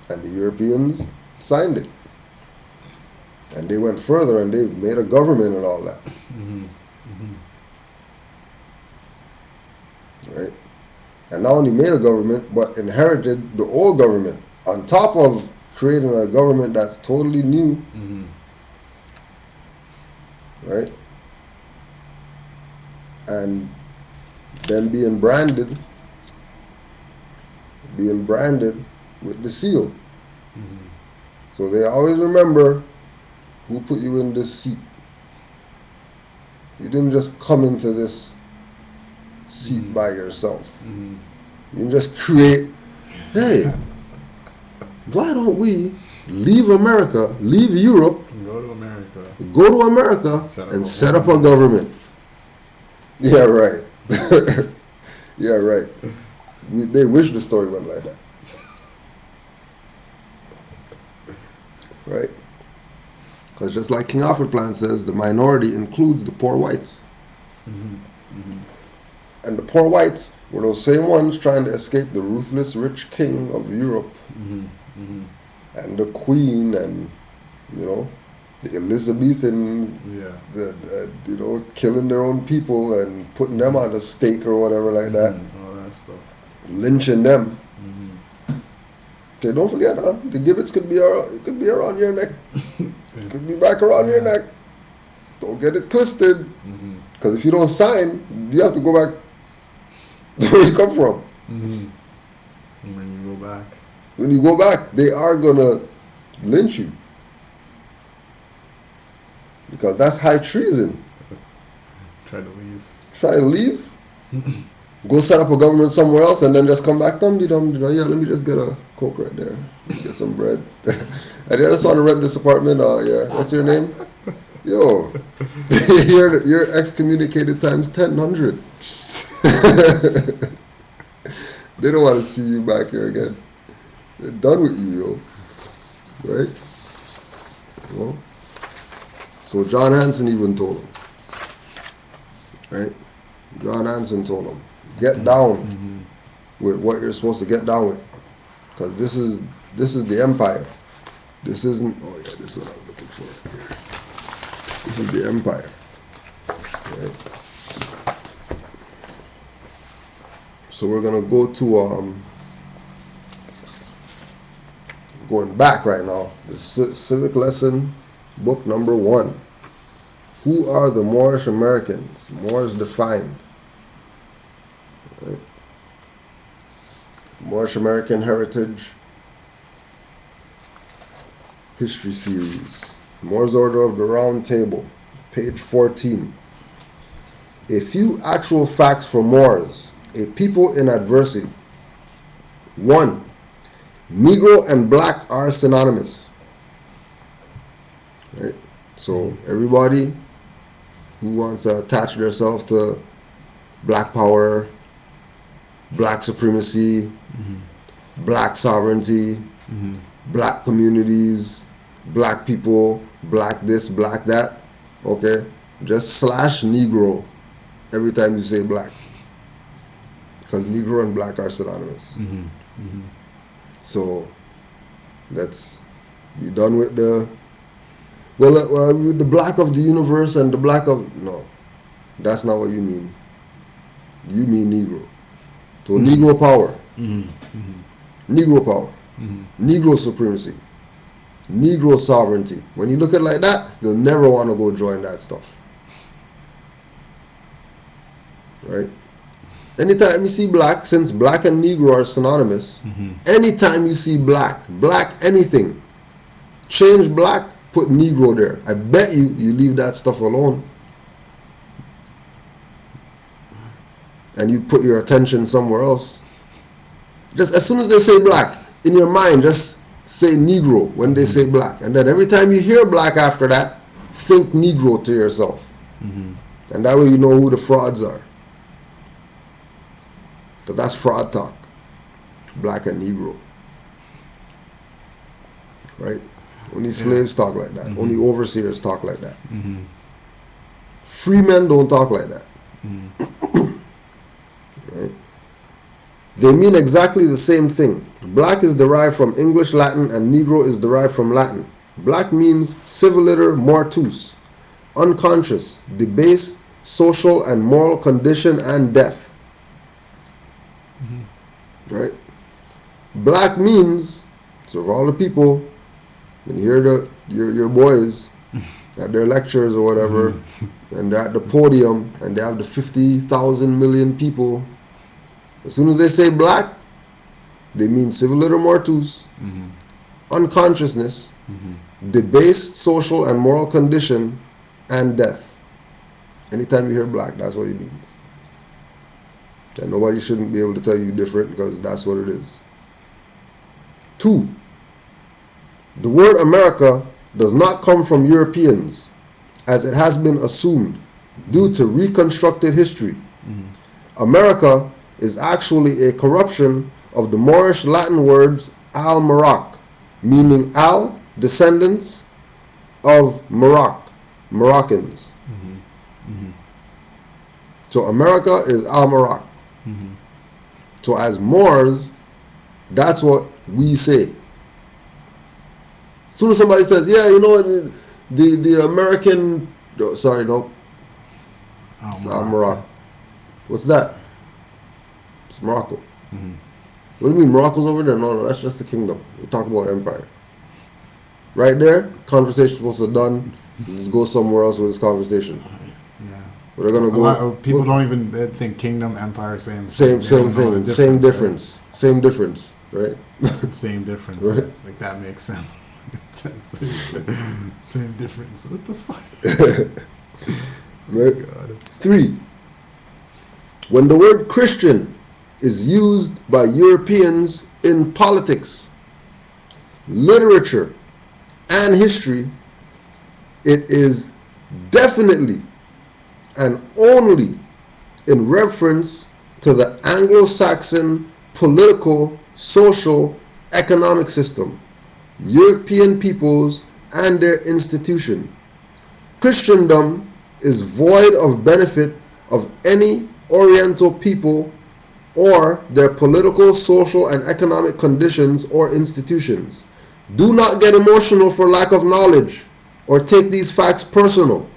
And the Europeans signed it. And they went further and they made a government and all that. Right? And not only made a government, but inherited the old government on top of creating a government that's totally new. Right? And then being branded with the seal. So they always remember who put you in this seat. You didn't just come into this seat by yourself. You didn't just create, hey, why don't we leave America, leave Europe, go to America and set up a government. Yeah, right. Yeah, right. They wish the story went like that. Right? Because just like King Alfred Plan says, the minority includes the poor whites. And the poor whites were those same ones trying to escape the ruthless rich king of Europe. And the queen and, the Elizabethan, killing their own people and putting them on the stake or whatever like that. All that stuff. Lynching them. Say, don't forget, the gibbets could be around your neck. It could be back around your neck. Don't get it twisted. Because if you don't sign, you have to go back to where you come from. And when you go back, they are gonna lynch you. Because that's high treason. Try to leave. Go set up a government somewhere else and then just come back. Yeah, let me just get a Coke right there. Get some bread. And I just want to rent this apartment. Yeah. What's your name? Yo. You're excommunicated times 1,000. They don't want to see you back here again. They're done with you, yo. Right? Well, so John Hanson even told him. Right? John Hanson told him, get down with what you're supposed to get down with. Because this is the empire. This isn't, this is what I was looking for. This is the empire. Right? So we're going to go to going back right now. The Civic lesson, book number 1. Who are the Moorish Americans? Moors defined. Right. Moorish American Heritage History Series. Moors Order of the Round Table, page 14. A few actual facts for Moors, a people in adversity. 1. Negro and black are synonymous. Right? So everybody who wants to attach themselves to black power, black supremacy, black sovereignty, black communities, black people, black this, black that, okay? Just slash Negro every time you say black. Because Negro and black are synonymous. So let's be done with the with the black of the universe and the black of, no, that's not what you mean. You mean Negro. So Negro power, Negro power, Negro supremacy, Negro sovereignty. When you look at it like that, you'll never want to go join that stuff. Right? Anytime you see black, since black and Negro are synonymous, anytime you see black anything, change black, put Negro there. I bet you leave that stuff alone. And you put your attention somewhere else. Just as soon as they say black, in your mind, just say Negro when they say black. And then every time you hear black after that, think Negro to yourself. And that way you know who the frauds are. Because that's fraud talk. Black and Negro. Right? Only slaves talk like that. Only overseers talk like that. Free men don't talk like that. Right? They mean exactly the same thing. Black is derived from English, Latin, and Negro is derived from Latin. Black means civiliter mortus, unconscious, debased, social and moral condition and death. Right? Black means, so for all the people, when you hear your boys at their lectures or whatever, and they're at the podium and they have the 50,000 million people, as soon as they say black, they mean civiliter mortus, unconsciousness, debased social and moral condition, and death. Anytime you hear black, that's what it means. And nobody shouldn't be able to tell you different, because that's what it is. 2. The word America does not come from Europeans, as it has been assumed, due to reconstructed history. America is actually a corruption of the Moorish Latin words al-Maroc, meaning al, descendants of Moroccans. So America is al-Maroc. So as Moors, that's what we say. As soon as somebody says, yeah, you know, the American, sorry, no, it's al-Maroc. What's that? It's Morocco. What do you mean, Morocco's over there? No, that's just the kingdom. We're talking about empire. Right there, conversation's supposed to be done. Let's go somewhere else with this conversation. We're gonna go. People don't even think kingdom, empire, same thing, same difference, right? Same difference, right? Same difference, right? Like that makes sense. Same difference. What the fuck? Right. God. 3. When the word Christian is used by Europeans in politics, literature, and history, it is definitely and only in reference to the Anglo-Saxon political, social, economic system, European peoples, and their institution. Christendom is void of benefit of any Oriental people or their political, social, and economic conditions or institutions. Do not get emotional for lack of knowledge or take these facts personal.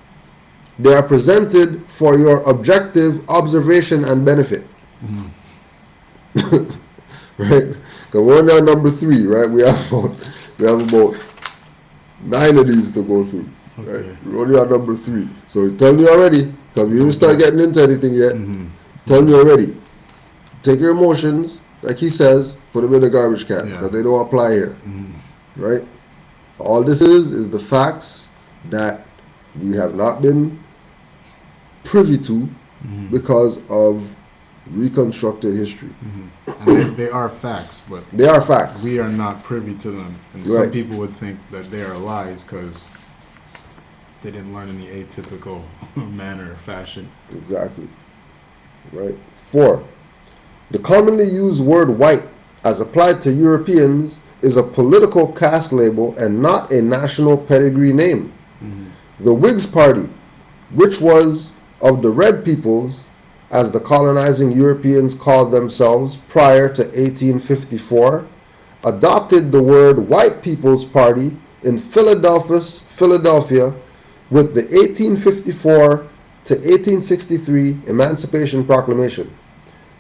They are presented for your objective observation and benefit. Right? Because we're on number 3, right? We have about We have about 9 of these to go through. Okay. Right? We're only on number 3. So tell me already, because we didn't start getting into anything yet. Tell me already. Take your emotions, like he says, put them in the garbage can, because they don't apply here. Right? All this is the facts that we have not been privy to because of reconstructed history. And they are facts, but they are facts. We are not privy to them. And some people would think that they are lies because they didn't learn in the atypical manner or fashion. Exactly. Right. 4. The commonly used word white as applied to Europeans is a political caste label and not a national pedigree name. The Whigs Party, which was of the red peoples, as the colonizing Europeans called themselves prior to 1854, adopted the word White People's Party in Philadelphia with the 1854 to 1863 Emancipation Proclamation.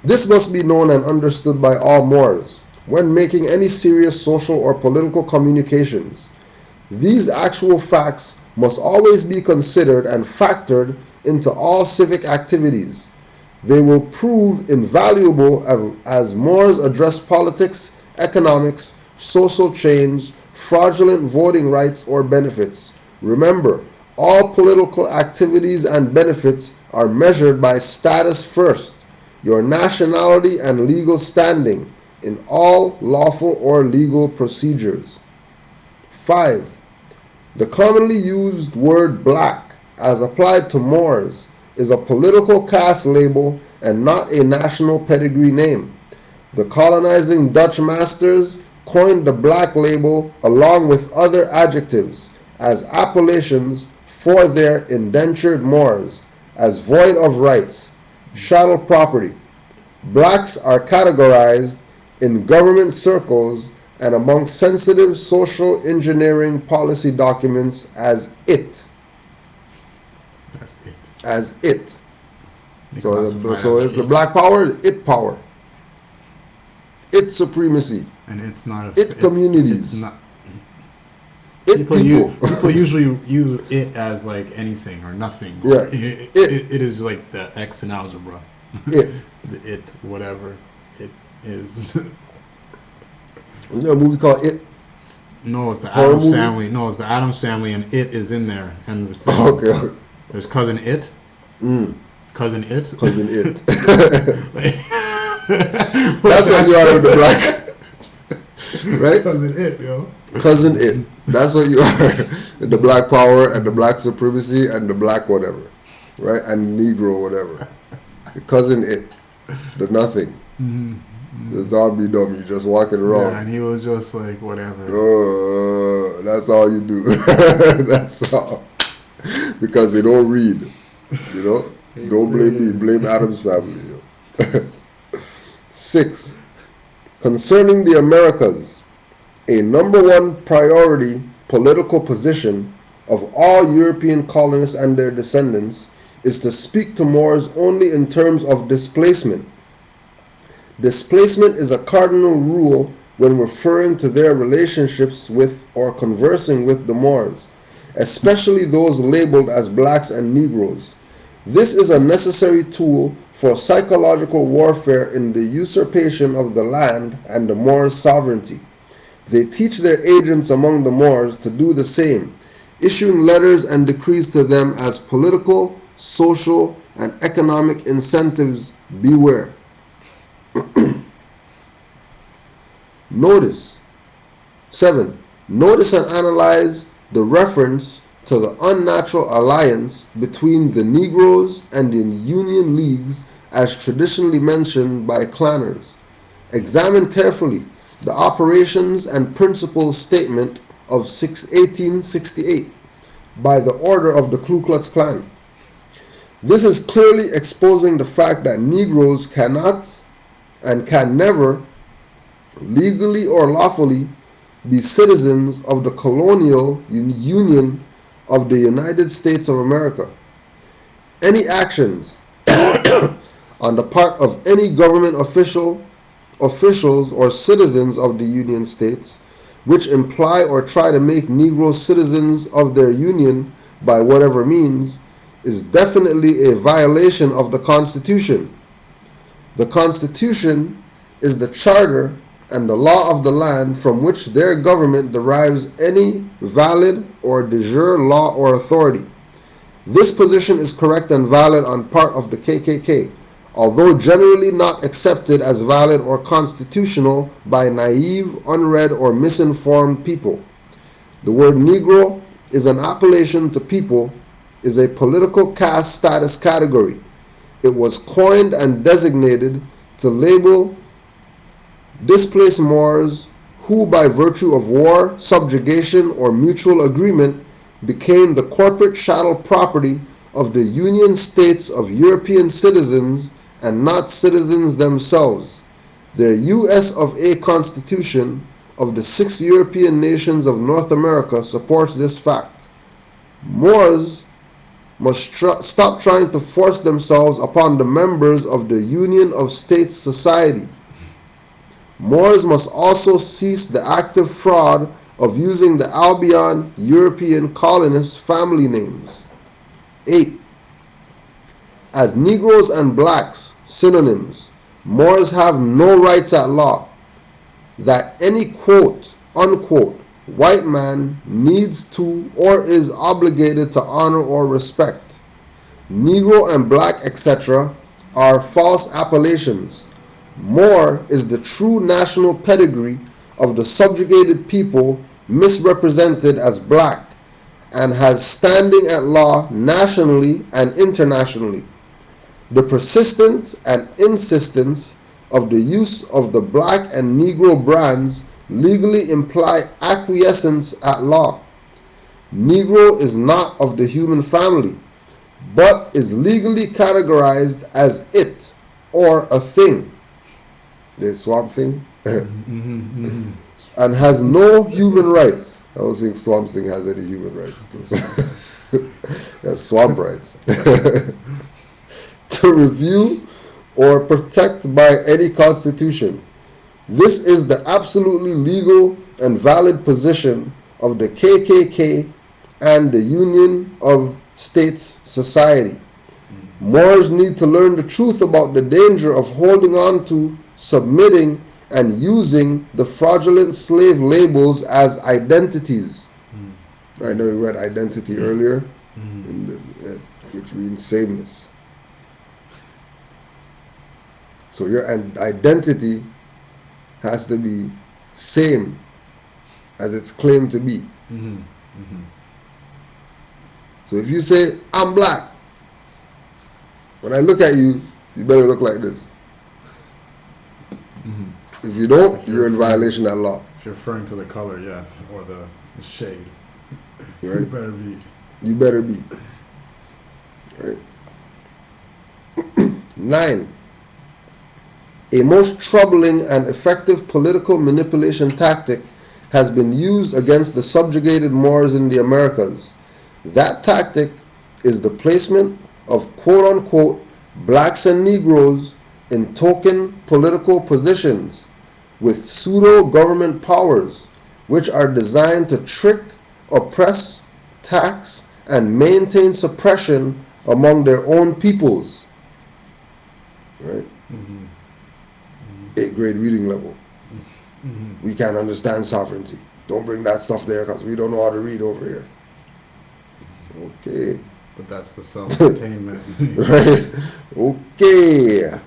This must be known and understood by all Moors when making any serious social or political communications. These actual facts must always be considered and factored into all civic activities. They will prove invaluable as Moors address politics, economics, social change, fraudulent voting rights or benefits. Remember, all political activities and benefits are measured by status first, your nationality and legal standing in all lawful or legal procedures. 5. The commonly used word black, as applied to Moors, is a political caste label and not a national pedigree name. The colonizing Dutch masters coined the black label along with other adjectives as appellations for their indentured Moors, as void of rights, chattel property. Blacks are categorized in government circles and among sensitive social engineering policy documents as it. That's it. As it. So it's the black power, it power. It supremacy. And it's not it communities. It's not, it people. People usually use it as like anything or nothing. Yeah. It is like the X in algebra. It. The whatever it is. You know a movie called It? No, it's the Addams Family. No, it's the Addams Family, and It is in there. And the thing, okay. There's Cousin It. Cousin It. Cousin It. That's what you are with the black. Right? Cousin It, yo. Cousin It. That's what you are. The black power and the black supremacy and the black whatever. Right? And Negro whatever. The Cousin It. The nothing. The zombie dummy just walking around. Yeah, and he was just like, whatever. That's all you do. That's all. Because they don't read. You know? Don't blame me. Blame Adam's family. Yo. 6. Concerning the Americas, a number 1 priority political position of all European colonists and their descendants is to speak to Moors only in terms of displacement. Displacement is a cardinal rule when referring to their relationships with or conversing with the Moors, especially those labeled as blacks and Negroes. This is a necessary tool for psychological warfare in the usurpation of the land and the Moors' sovereignty. They teach their agents among the Moors to do the same, issuing letters and decrees to them as political, social, and economic incentives. Beware. Notice. 7. Notice and analyze the reference to the unnatural alliance between the Negroes and the Union Leagues as traditionally mentioned by clanners. Examine carefully the operations and principles statement of 1868 by the order of the Ku Klux Klan. This is clearly exposing the fact that Negroes cannot and can never, legally or lawfully, be citizens of the colonial union of the United States of America. Any actions on the part of any government officials or citizens of the Union States which imply or try to make Negroes citizens of their union by whatever means, is definitely a violation of the Constitution. The Constitution is the charter and the law of the land from which their government derives any valid or de jure law or authority. This position is correct and valid on part of the KKK, although generally not accepted as valid or constitutional by naive, unread, or misinformed people. The word Negro is an appellation to people, is a political caste status category. It was coined and designated to label displaced Moors who, by virtue of war, subjugation, or mutual agreement, became the corporate chattel property of the Union States of European citizens and not citizens themselves. The U.S. of A. Constitution of the 6 European nations of North America supports this fact. Moors must stop trying to force themselves upon the members of the Union of States Society. Moors must also cease the active fraud of using the Albion European colonists' family names. 8. As Negroes and blacks, synonyms, Moors have no rights at law. That any quote, unquote, white man needs to or is obligated to honor or respect. Negro and black, etc., are false appellations. Moor is the true national pedigree of the subjugated people misrepresented as black and has standing at law nationally and internationally. The persistence and insistence of the use of the black and Negro brands legally imply acquiescence at law. Negro is not of the human family, but is legally categorized as it or a thing. The Swamp Thing. And has no human rights. I don't think Swamp Thing has any human rights. That's swamp rights. To review or protect by any constitution. This is the absolutely legal and valid position of the KKK and the Union of States Society. Moors need to learn the truth about the danger of holding on to, submitting, and using the fraudulent slave labels as identities. I know we read identity earlier, which means sameness. So your identity has to be same as it's claimed to be. So if you say, I'm black, when I look at you, you better look like this. If you don't, you're in violation of that law. If you're referring to the color, yeah, or the shade, right? You better be. Right. 9. A most troubling and effective political manipulation tactic has been used against the subjugated Moors in the Americas. That tactic is the placement of quote-unquote blacks and Negroes in token political positions with pseudo-government powers, which are designed to trick, oppress, tax, and maintain suppression among their own peoples. Right? 8th grade reading level. We can't understand sovereignty. Don't bring that stuff there because we don't know how to read over here. Okay. But that's the self-containment. Right. Okay.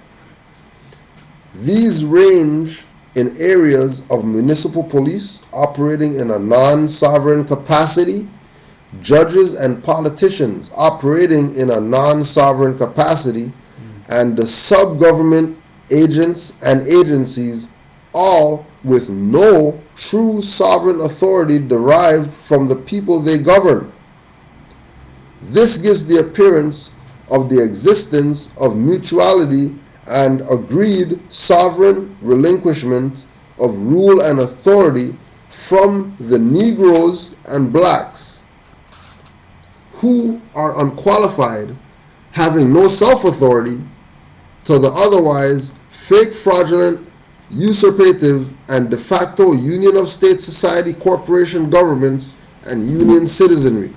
These range in areas of municipal police operating in a non-sovereign capacity, judges and politicians operating in a non-sovereign capacity, and the sub-government agents and agencies, all with no true sovereign authority derived from the people they govern. This gives the appearance of the existence of mutuality and agreed sovereign relinquishment of rule and authority from the Negroes and blacks, who are unqualified, having no self-authority, to the otherwise fake, fraudulent usurpative, and de facto union of state, society, corporation, governments, and union citizenry.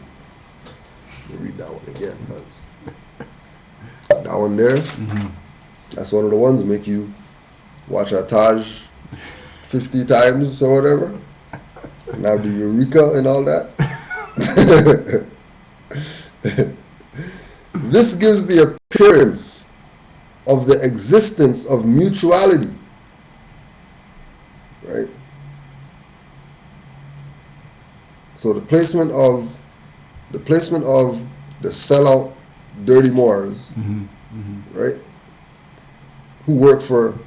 Let me read that one again, because that one there, that's one of the ones make you watch a Taj 50 times or whatever, and have the Eureka and all that. This gives the appearance of the existence of mutuality, right? So the placement of the sellout dirty Moors, right, who work for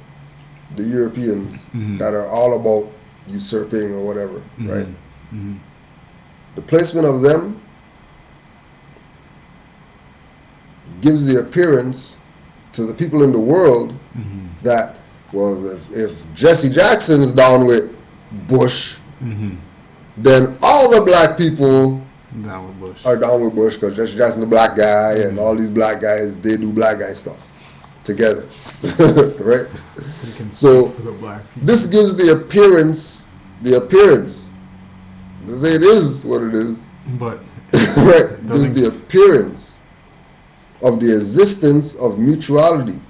the Europeans that are all about usurping or whatever, right? The placement of them gives the appearance to the people in the world that, well, if Jesse Jackson's down with Bush, then all the black people are down with Bush, because Jesse Jackson's a black guy, and all these black guys, they do black guy stuff together, right? So this gives the appearance, to say it is what it is, but right? Gives the appearance of the existence of mutuality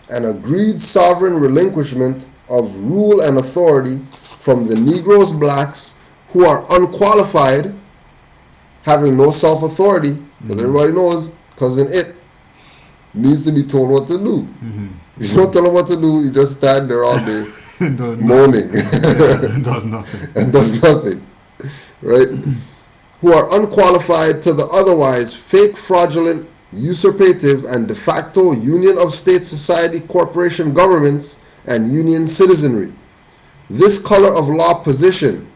and agreed sovereign relinquishment of rule and authority from the Negroes, blacks, who are unqualified, having no self-authority, because everybody knows Cousin It needs to be told what to do. You don't tell him what to do, you just stand there all day moaning. And does nothing. And does nothing, right? Who are unqualified to the otherwise fake, fraudulent, usurpative, and de facto union of state, society, corporation, governments, and union citizenry. This color of law position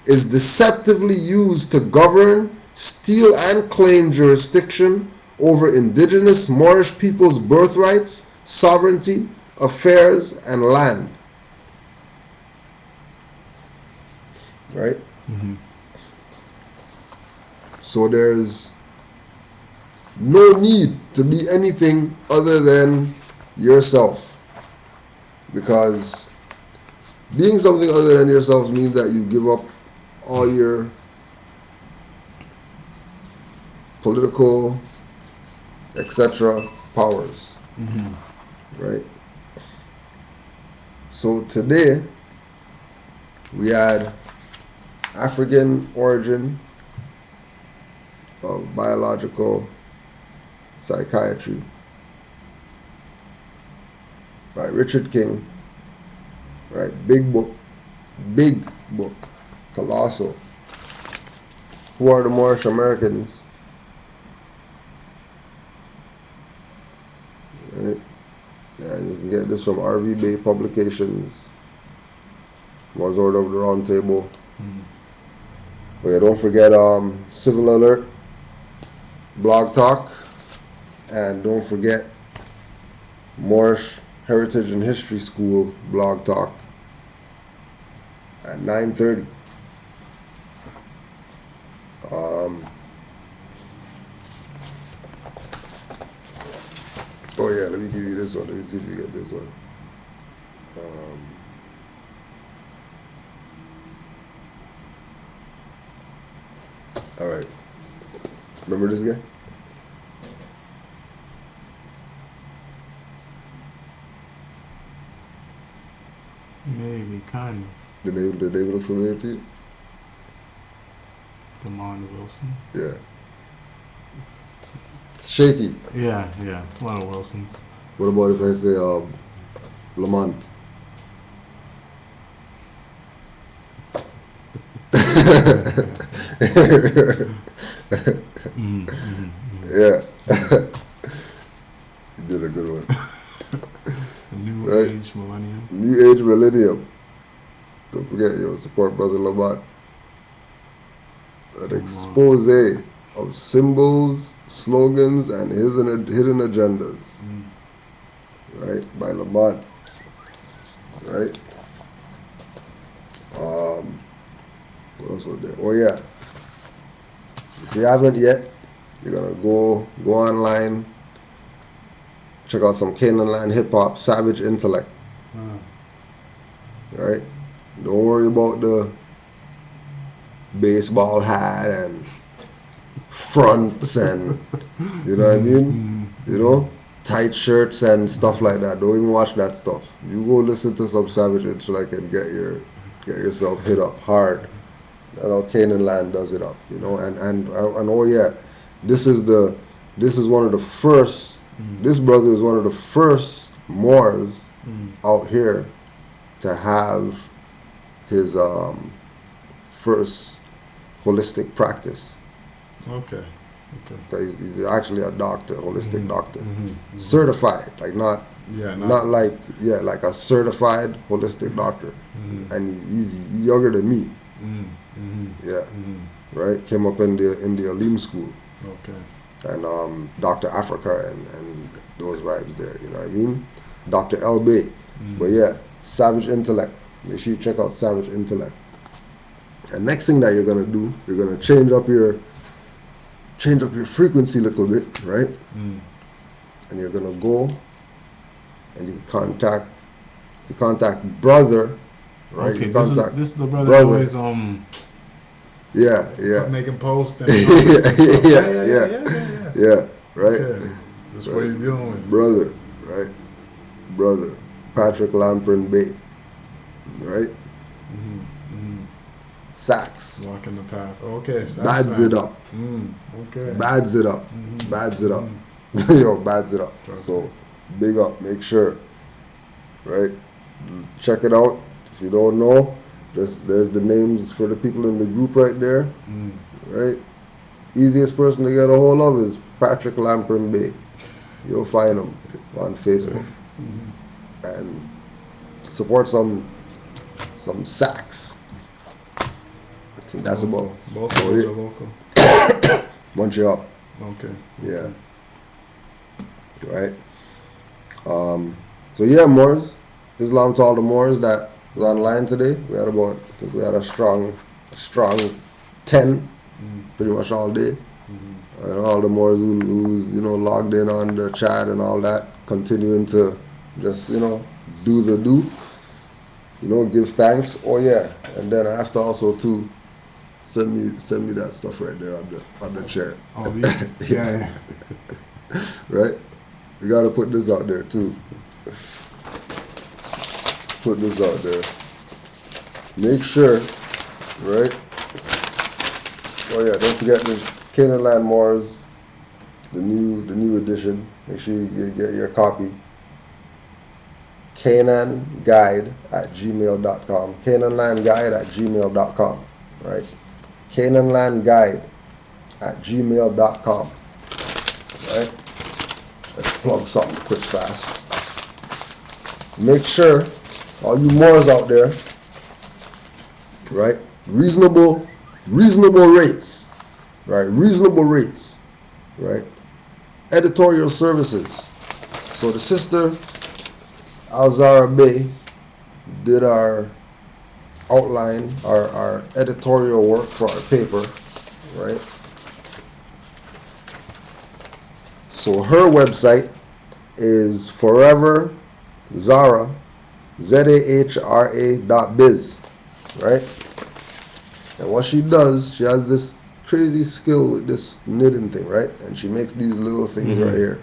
is deceptively used to govern, steal, and claim jurisdiction over indigenous Moorish people's birthrights, sovereignty, affairs, and land. Right? So there's no need to be anything other than yourself, because being something other than yourself means that you give up all your political, etc. powers, right? So today we had African origin of biological psychiatry by Richard King, right? Big book, colossal. Who are the Moorish Americans? Right? And you can get this from R.V. Bay Publications, Moors Order of the Round Table. Oh yeah, don't forget Civil Alert, Blog Talk, and don't forget Moorish Heritage and History School Blog Talk at 9:30. Oh yeah, let me give you this one. Let me see if you get this one. All right. Remember this guy? Maybe, kind of. The name look familiar to you? Desmond Wilson. Yeah. It's shaky. Yeah. A lot of Wilsons. What about if I say Lamont? Yeah. You did a good one. New Right? Age Millennium. New Age Millennium. Don't forget, support Brother Lamont. An expose of symbols, slogans, and hidden agendas. Right? By Lamont. Right? What else was there? Oh yeah. If you haven't yet, you're gonna go online, check out some Canaanland hip hop, Savage Intellect. right? Don't worry about the baseball hat and fronts and, you know what I mean? You know, tight shirts and stuff like that. Don't even watch that stuff. You go listen to some Savage Intellect and get yourself hit up hard. That's how Canaanland does it up, you know. And oh yeah, this is one of the first. This brother is one of the first Moors out here to have his first holistic practice. Okay. He's actually a doctor, holistic doctor, certified, like not like a certified holistic doctor, and he's younger than me. Right. Came up in the Alim school. Okay. And Dr. Africa and those vibes there, you know what I mean? Dr. LB. But yeah, Savage Intellect. Make sure you check out Savage Intellect. And next thing that you're gonna do, you're gonna change up your frequency a little bit, right? And you're gonna go and you contact brother, right? Okay, you this is the brother always making posts and yeah, right? Okay. That's what he's dealing with. Brother, right? Brother. Patrick Lamprin Bay. Right? Sax. Walking the path. Okay. Bads it up. Okay. Bads it up. Bads it up. Yo, bads it up. So big up. Make sure. Right? Check it out. If you don't know, there's the names for the people in the group right there. Right? Easiest person to get a hold of is Patrick Lamprin Bay. You'll find him on Facebook. And support some sax. I think that's about both of those are local. Montreal. Okay. Yeah. Right. So yeah, Moors. Islam to all the Moors that was online today. We had a strong 10 pretty much all day. And all the Moors who's logged in on the chat and all that, continuing to just do the do. Give thanks. Oh yeah, and then I have to also too send me that stuff right there on the chair. Oh yeah. Right? You gotta put this out there too. Put this out there. Make sure, right? Oh yeah, don't forget this Canaanland Moors, the new edition. Make sure you get your copy. CanaanGuide@gmail.com. CanaanlandGuide@gmail.com. Right? CanaanlandGuide@gmail.com. Right? Let's plug something quick fast. Make sure, all you Moors out there, right? Reasonable rates. Right? Reasonable rates. Right? Editorial services. So the sister Alzara Bay did our outline, our editorial work for our paper, right? So her website is Forever Zahra, ZAHRA.biz, right? And what she does, she has this crazy skill with this knitting thing, right? And she makes these little things right here,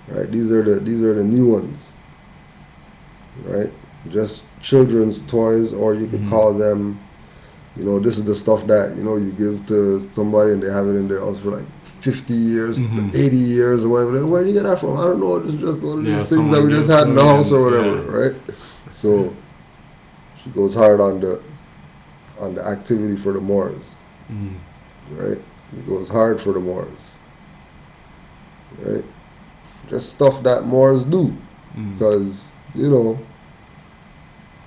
right? These are the new ones. Right? Just children's toys, or you could call them, this is the stuff that, you give to somebody and they have it in their house for like 50 years, 80 years or whatever. Where do you get that from? I don't know. It's just one of these things that we just had in the house or whatever, right? So she goes hard on the activity for the Moors, right? She goes hard for the Moors, right? Just stuff that Moors do, because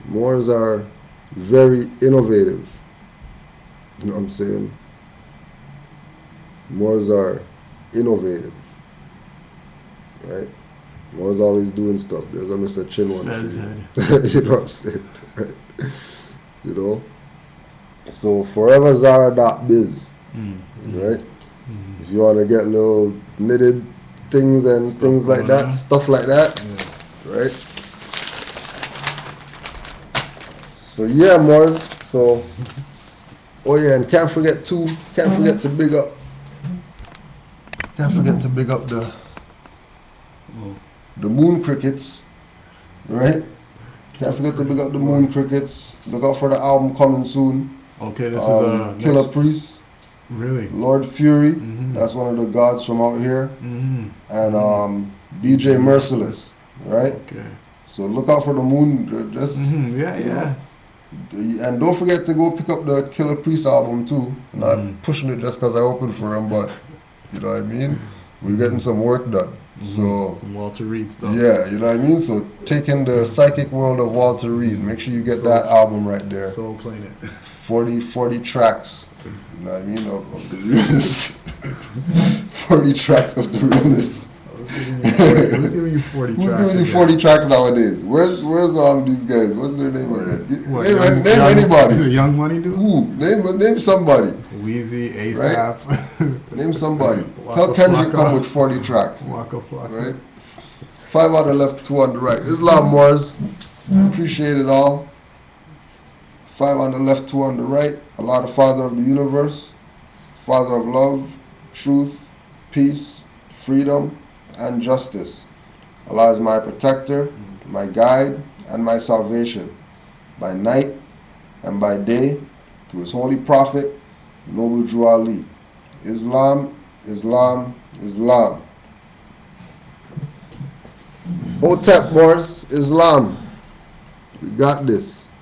Moors are very innovative. You know what I'm saying? Moors are innovative. Right? Moors always doing stuff. There's a Mr. Chin one. You know what I'm saying? Right? So foreverzara.biz. Right? If you want to get little knitted things and stuff things like that, stuff like that. Right? So yeah, Morris. So, oh yeah, and can't forget to big up. Can't forget to big up the moon crickets, right? Can't forget to big up the moon crickets. Look out for the album coming soon. Okay, this is Killer next. Priest. Really? Lord Fury. That's one of the gods from out here. And DJ Merciless, right? Okay. So look out for the moon. Just yeah. And don't forget to go pick up the Killer Priest album too. Not pushing it just because I opened for him, but you know what I mean? We're getting some work done. So some Walter Reed stuff. Yeah, you know what I mean? So taking the psychic world of Walter Reed, make sure you get that album right there. Soul Planet. 40 tracks, you know what I mean, of the realness. 40 tracks of the realness. Who's giving you 40 Who's tracks? giving you 40 tracks nowadays? Where's these guys? What's their name again? Name anybody. The Young Money dude? Who? Name somebody. Wheezy, ASAP. Right? Name somebody. Waka Tell Kendrick Flocka. come with 40 tracks. Waka Flocka. Right? 5 on the left, 2 on the right. Islam Moors. Appreciate it all. 5 on the left, 2 on the right. Allah, the Father of the universe, Father of love, truth, peace, freedom, and justice. Allah is my protector, my guide, and my salvation, by night and by day, to his holy prophet, Noble Drew Ali. Islam, Islam, Islam. Hotep, Morris, Islam. We got this.